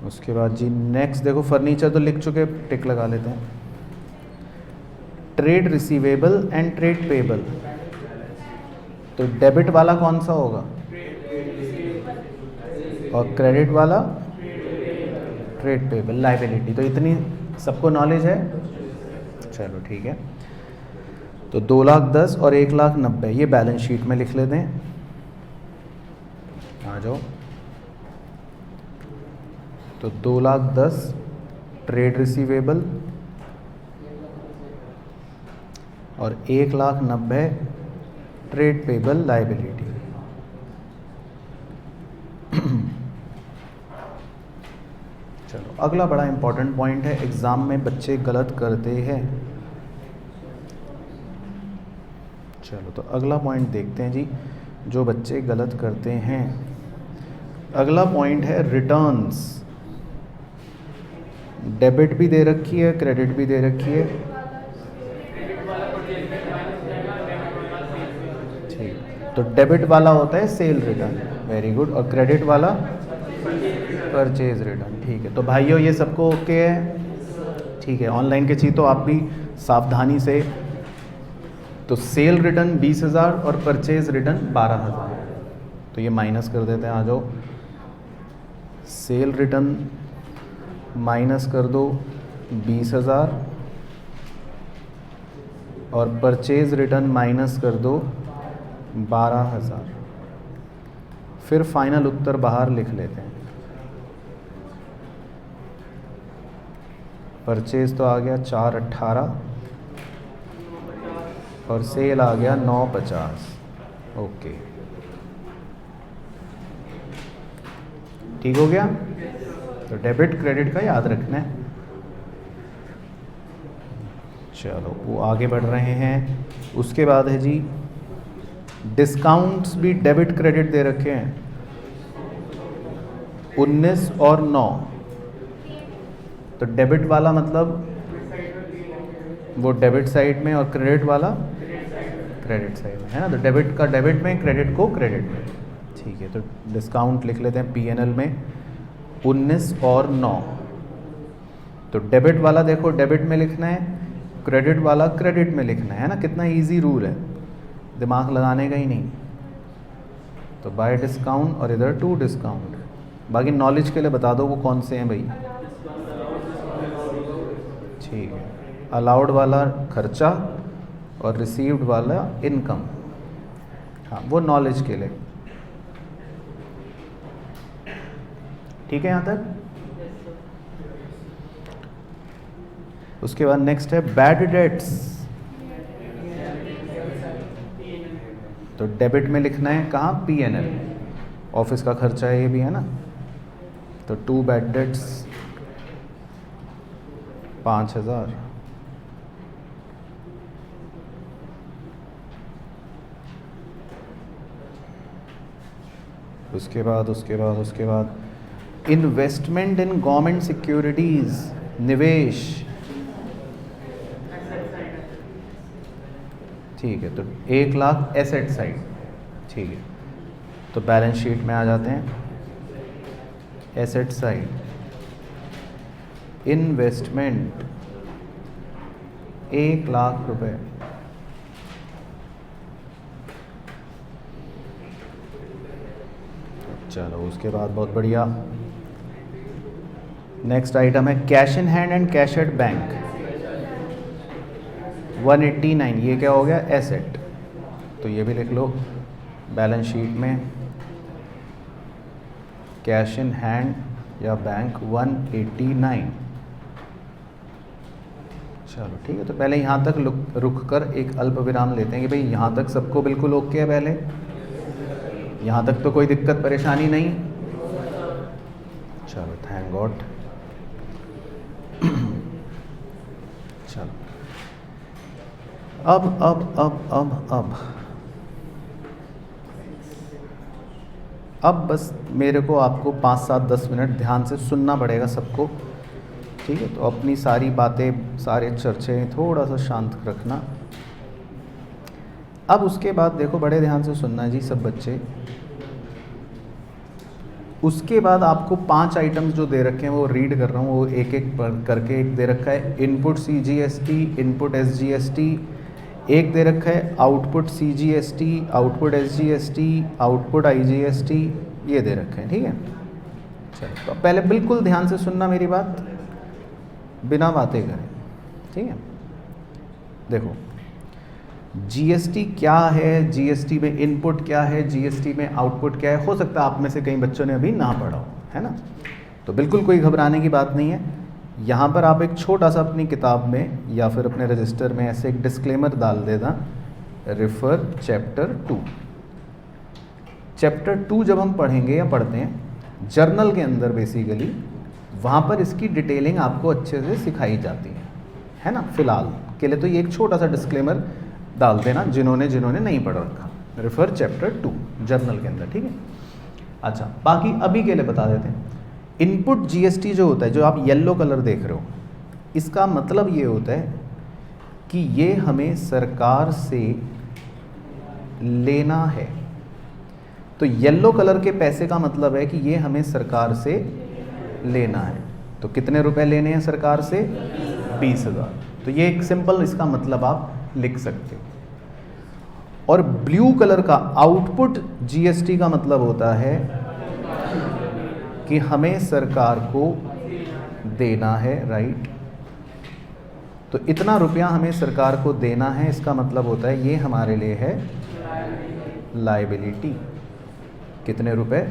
उसके बाद जी नेक्स्ट देखो, फर्नीचर तो लिख चुके, टिक लगा लेते हैं। Trade receivable and trade payable, तो डेबिट वाला कौन सा होगा? और क्रेडिट वाला ट्रेड पेबल, लायबिलिटी। तो इतनी सबको नॉलेज है? चलो ठीक है। तो 2,10,000 और 1,90,000 ये बैलेंस शीट में लिख लेते हैं। आ जाओ। तो 2,10,000 ट्रेड रिसीवेबल और 1,90,000 ट्रेड पेबल लायबिलिटी। चलो अगला बड़ा इंपॉर्टेंट पॉइंट है, एग्ज़ाम में बच्चे गलत करते हैं। चलो तो अगला पॉइंट देखते हैं जी, जो बच्चे गलत करते हैं। अगला पॉइंट है रिटर्न्स। डेबिट भी दे रखी है, क्रेडिट भी दे रखी है। ठीक, तो डेबिट वाला होता है सेल रिटर्न, वेरी गुड, और क्रेडिट वाला परचेज रिटर्न। ठीक है, तो भाइयों ये सबको ओके है? ठीक है, ऑनलाइन के चीज़ तो आप भी सावधानी से। तो सेल रिटर्न 20,000 और परचेज रिटर्न 12,000, तो ये माइनस कर देते हैं, आ जाओ। सेल रिटर्न माइनस कर दो 20,000 और परचेज रिटर्न माइनस कर दो 12,000। फिर फाइनल उत्तर बाहर लिख लेते हैं। परचेज तो आ गया 418 और सेल आ गया 950। ओके, ठीक हो गया। तो डेबिट क्रेडिट का याद रखना है। चलो वो आगे बढ़ रहे हैं। उसके बाद है जी डिस्काउंट्स भी डेबिट क्रेडिट दे रखे हैं 19 और 9। तो डेबिट वाला मतलब वो डेबिट साइड में और क्रेडिट वाला क्रेडिट साइड में, है ना। तो डेबिट का डेबिट में, क्रेडिट को क्रेडिट में। ठीक है, तो डिस्काउंट लिख लेते हैं पीएनएल में 19 और 9। तो डेबिट वाला देखो डेबिट में लिखना है, क्रेडिट वाला क्रेडिट में लिखना है ना। कितना इजी रूल है, दिमाग लगाने का ही नहीं। तो बाय डिस्काउंट और इधर टू डिस्काउंट। बाकी नॉलेज के लिए बता दो वो कौन से हैं भाई। ठीक है, अलाउड वाला खर्चा और रिसीव्ड वाला इनकम। हाँ, वो नॉलेज के लिए। ठीक है यहाँ तक। उसके बाद नेक्स्ट है बैड डेट्स। तो डेबिट में लिखना है कहाँ, पीएनएल। ऑफिस का खर्चा है ये भी, है ना। तो 2 बैड डेट्स 5,000। उसके बाद इन्वेस्टमेंट इन गवर्नमेंट सिक्योरिटीज, निवेश। ठीक है, तो 1 लाख एसेट साइड। ठीक है, तो बैलेंस शीट में आ जाते हैं। एसेट साइड इन्वेस्टमेंट 1 लाख रुपए। चलो उसके बाद बहुत बढ़िया, नेक्स्ट आइटम है cash in hand and cash at bank 189। ये क्या हो गया, एसेट। तो ये भी लिख लो बैलेंस शीट में, कैश इन हैंड या बैंक 189। चलो ठीक है, तो पहले यहाँ तक रुक कर एक अल्प विराम लेते हैं कि भाई यहाँ तक सबको बिल्कुल ओके है। पहले यहाँ तक तो कोई दिक्कत परेशानी नहीं। चलो थैंक गॉड। चलो अब बस मेरे को आपको 5, 7, 10 मिनट ध्यान से सुनना पड़ेगा सबको। ठीक है, तो अपनी सारी बातें, सारे चर्चे थोड़ा सा शांत रखना। अब उसके बाद देखो बड़े ध्यान से सुनना है जी सब बच्चे। उसके बाद आपको 5 आइटम्स जो दे रखे हैं वो रीड कर रहा हूँ, वो एक एक करके। एक दे रखा है इनपुट सीजीएसटी, इनपुट एसजीएसटी। एक दे रखा है output CGST, output SGST, output IGST. ये दे रखे हैं, ठीक है। चलो तो पहले बिल्कुल ध्यान से सुनना मेरी बात, बिना बातें करें, ठीक है। देखो जीएसटी क्या है, जीएसटी में इनपुट क्या है, जीएसटी में आउटपुट क्या है। हो सकता है आप में से कई बच्चों ने अभी ना पढ़ा हो, है ना। तो बिल्कुल कोई घबराने की बात नहीं है। यहाँ पर आप एक छोटा सा अपनी किताब में या फिर अपने रजिस्टर में ऐसे एक डिस्क्लेमर डाल देना, रेफर चैप्टर 2। चैप्टर 2 जब हम पढ़ेंगे या पढ़ते हैं जर्नल के अंदर, बेसिकली वहाँ पर इसकी डिटेलिंग आपको अच्छे से सिखाई जाती है ना। फिलहाल के लिए तो ये एक छोटा सा डिस्क्लेमर डाल देना जिन्होंने नहीं पढ़ रखा। रेफर चैप्टर 2 जर्नल के अंदर, ठीक है। अच्छा, बाकी अभी के लिए बता देते हैं। इनपुट जीएसटी जो होता है, जो आप येलो कलर देख रहे हो, इसका मतलब ये होता है कि ये हमें सरकार से लेना है। तो येलो कलर के पैसे का मतलब है कि ये हमें सरकार से लेना है। तो कितने रुपए लेने हैं सरकार से? 20,000। तो ये एक सिंपल इसका मतलब आप लिख सकते हो। और ब्लू कलर का आउटपुट जीएसटी का मतलब होता है कि हमें सरकार को देना है, राइट। तो इतना रुपया हमें सरकार को देना है, इसका मतलब होता है ये हमारे लिए है लायबिलिटी। कितने रुपए?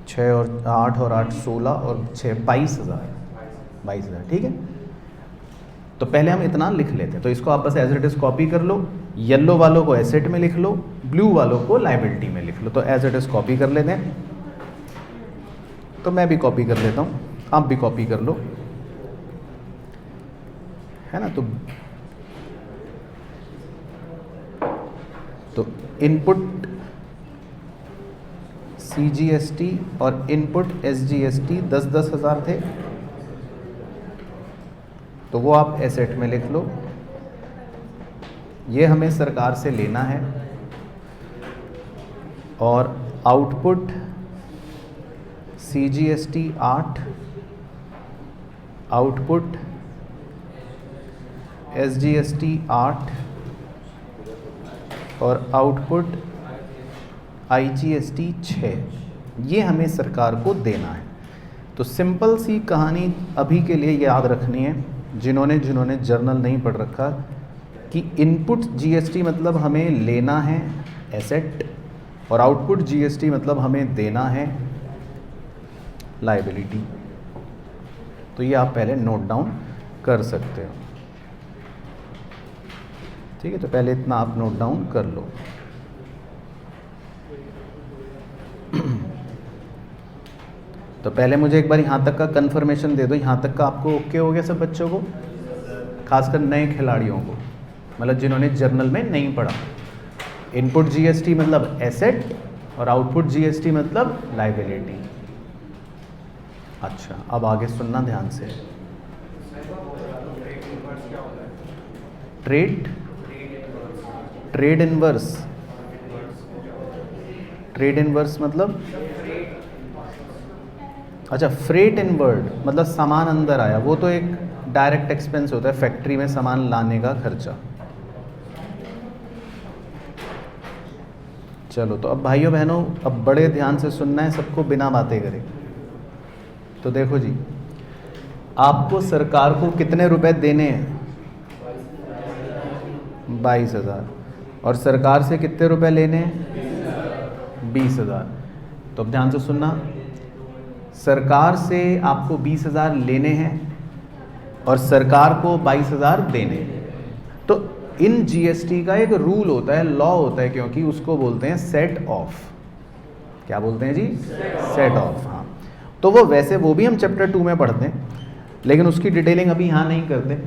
6 और 8 और 8 16 और 6 22,000। ठीक है। तो पहले हम इतना लिख लेते हैं। तो इसको आप बस एज इट इज कॉपी कर लो। येलो वालों को एसेट में लिख लो, ब्लू वालों को लायबिलिटी में लिख लो। तो एज इट इज कॉपी कर लेते हैं। तो मैं भी कॉपी कर लेता हूँ, आप भी कॉपी कर लो, है ना। तो इनपुट सीजीएसटी और इनपुट एसजीएसटी 10-10 हज़ार थे, तो वो आप एसेट में लिख लो। ये हमें सरकार से लेना है। और आउटपुट सीजीएसटी 8, आउटपुट एसजीएसटी 8 और आउटपुट आईजीएसटी 6, ये हमें सरकार को देना है। तो सिंपल सी कहानी अभी के लिए याद रखनी है, जिन्होंने जर्नल नहीं पढ़ रखा, कि इनपुट जीएसटी मतलब हमें लेना है एसेट, और आउटपुट जीएसटी मतलब हमें देना है लायबिलिटी। तो ये आप पहले नोट डाउन कर सकते हो, ठीक है। तो पहले इतना आप नोट डाउन कर लो। तो पहले मुझे एक बार यहाँ तक का कंफर्मेशन दे दो, यहाँ तक का आपको ओके हो गया सब बच्चों को, खासकर नए खिलाड़ियों को, मतलब जिन्होंने जर्नल में नहीं पढ़ा। इनपुट जीएसटी मतलब एसेट और आउटपुट जीएसटी मतलब लायबिलिटी। अच्छा, अब आगे सुनना ध्यान से। ट्रेड इनवर्स मतलब, अच्छा, फ्रेट इनवर्ड मतलब सामान अंदर आया, वो तो एक डायरेक्ट एक्सपेंस होता है, फैक्ट्री में सामान लाने का खर्चा। चलो, तो अब भाइयों बहनों, अब बड़े ध्यान से सुनना है सबको, बिना बातें करे। तो देखो जी, आपको सरकार को कितने रुपए देने हैं? 22,000। और सरकार से कितने रुपए लेने हैं? 20,000। तो अब ध्यान से सुनना, सरकार से आपको 20,000 लेने हैं और सरकार को 22,000 देने हैं। तो इन जीएसटी का एक रूल होता है, लॉ होता है, क्योंकि उसको बोलते हैं सेट ऑफ। क्या बोलते हैं जी? Set of. हाँ, तो वो वैसे वो भी हम चैप्टर 2 में पढ़ते हैं, लेकिन उसकी डिटेलिंग अभी यहाँ नहीं करते।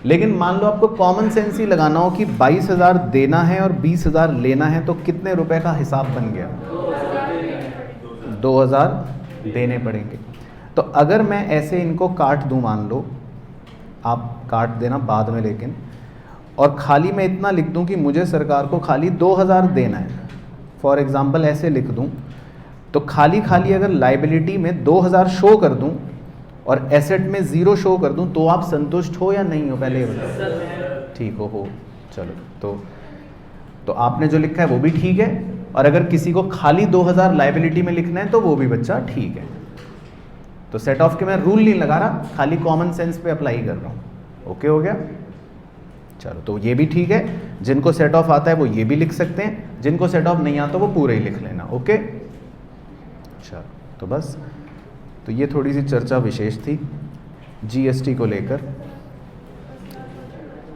लेकिन मान लो आपको कॉमन सेंस ही लगाना हो कि 22,000 देना है और 20,000 लेना है, तो कितने रुपए का हिसाब बन गया? 2,000 देने पड़ेंगे। तो अगर मैं ऐसे इनको काट दूं, मान लो, आप काट देना बाद में, लेकिन, और खाली मैं इतना लिख दूं कि मुझे सरकार को खाली 2,000 देना है, फॉर एग्जांपल ऐसे लिख दूं, तो खाली अगर लायबिलिटी में 2,000 शो कर दूं और एसेट में 0 शो कर दूं, तो आप संतुष्ट हो या नहीं हो? पहले ये बताओ। ठीक हो। चलो, तो आपने जो लिखा है वो भी ठीक है, और अगर किसी को खाली 2,000 लायबिलिटी में लिखना है तो वो भी बच्चा ठीक है। तो सेट ऑफ के मैं रूल नहीं लगा रहा, खाली कॉमन सेंस पे अप्लाई कर रहा हूँ। ओके हो गया? चलो, तो ये भी ठीक है। जिनको सेट ऑफ आता है वो ये भी लिख सकते हैं, जिनको सेट ऑफ नहीं आता वो पूरे ही लिख लेना। ओके, चलो, तो बस, तो ये थोड़ी सी चर्चा विशेष थी जीएसटी को लेकर।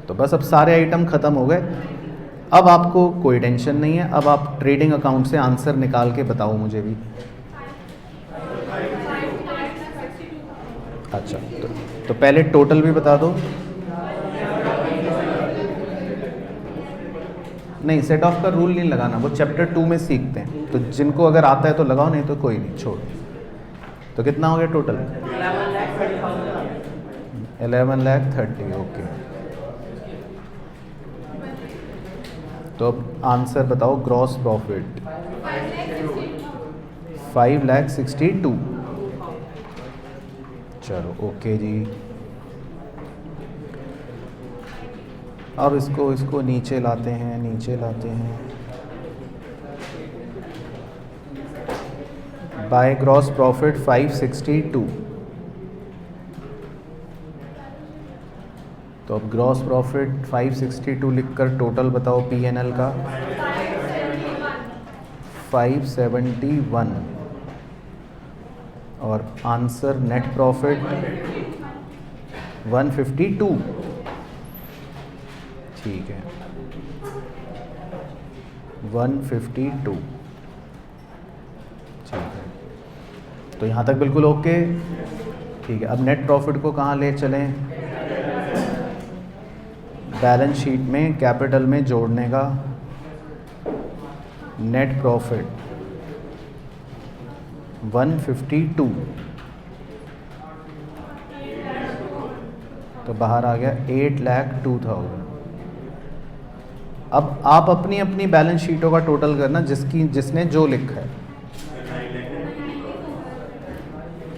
तो बस अब सारे आइटम खत्म हो गए। अब आपको कोई टेंशन नहीं है। अब आप ट्रेडिंग अकाउंट से आंसर निकाल के बताओ मुझे भी। अच्छा, तो पहले टोटल भी बता दो। नहीं, सेट ऑफ का रूल नहीं लगाना, वो चैप्टर 2 में सीखते हैं। तो जिनको अगर आता है तो लगाओ, नहीं तो कोई नहीं, छोड़। तो कितना हो गया टोटल? 11,30,000। ओके, तो अब आंसर बताओ, ग्रॉस प्रॉफिट 5,62,000। चलो ओके जी। अब इसको नीचे लाते हैं, नीचे लाते हैं। By gross profit 562। तो अब ग्रॉस प्रॉफिट 562 लिखकर टोटल बताओ P&L का। 571। और आंसर नेट प्रॉफिट 152। ठीक है, 152। ठीक है, तो यहाँ तक बिल्कुल ओके। ठीक है, अब नेट प्रॉफिट को कहाँ ले चलें? बैलेंस शीट में कैपिटल में जोड़ने का। नेट प्रॉफिट 152, तो बाहर आ गया 8,02,000। अब आप अपनी अपनी बैलेंस शीटों का टोटल करना, जिसने जो लिखा है।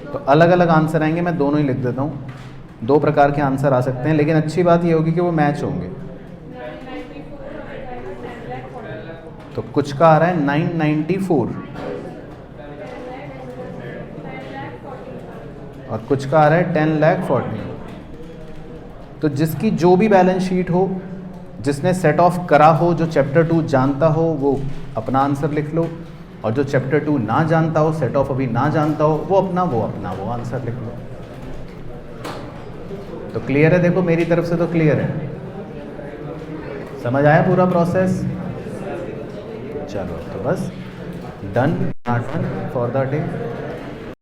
तो अलग अलग आंसर आएंगे, मैं दोनों ही लिख देता हूँ। दो प्रकार के आंसर आ सकते हैं, लेकिन अच्छी बात ये होगी कि वो मैच होंगे। तो कुछ का आ रहा है 994 और कुछ का आ रहा है 10,40,000। तो जिसकी जो भी बैलेंस शीट हो, जिसने सेट ऑफ करा हो, जो चैप्टर 2 जानता हो, वो अपना आंसर लिख लो, और जो चैप्टर 2 ना जानता हो, सेट ऑफ अभी ना जानता हो, वो अपना आंसर लिख लो। तो क्लियर है? देखो मेरी तरफ से तो क्लियर है। समझ आया पूरा प्रोसेस? चलो तो बस डन फॉर द डे।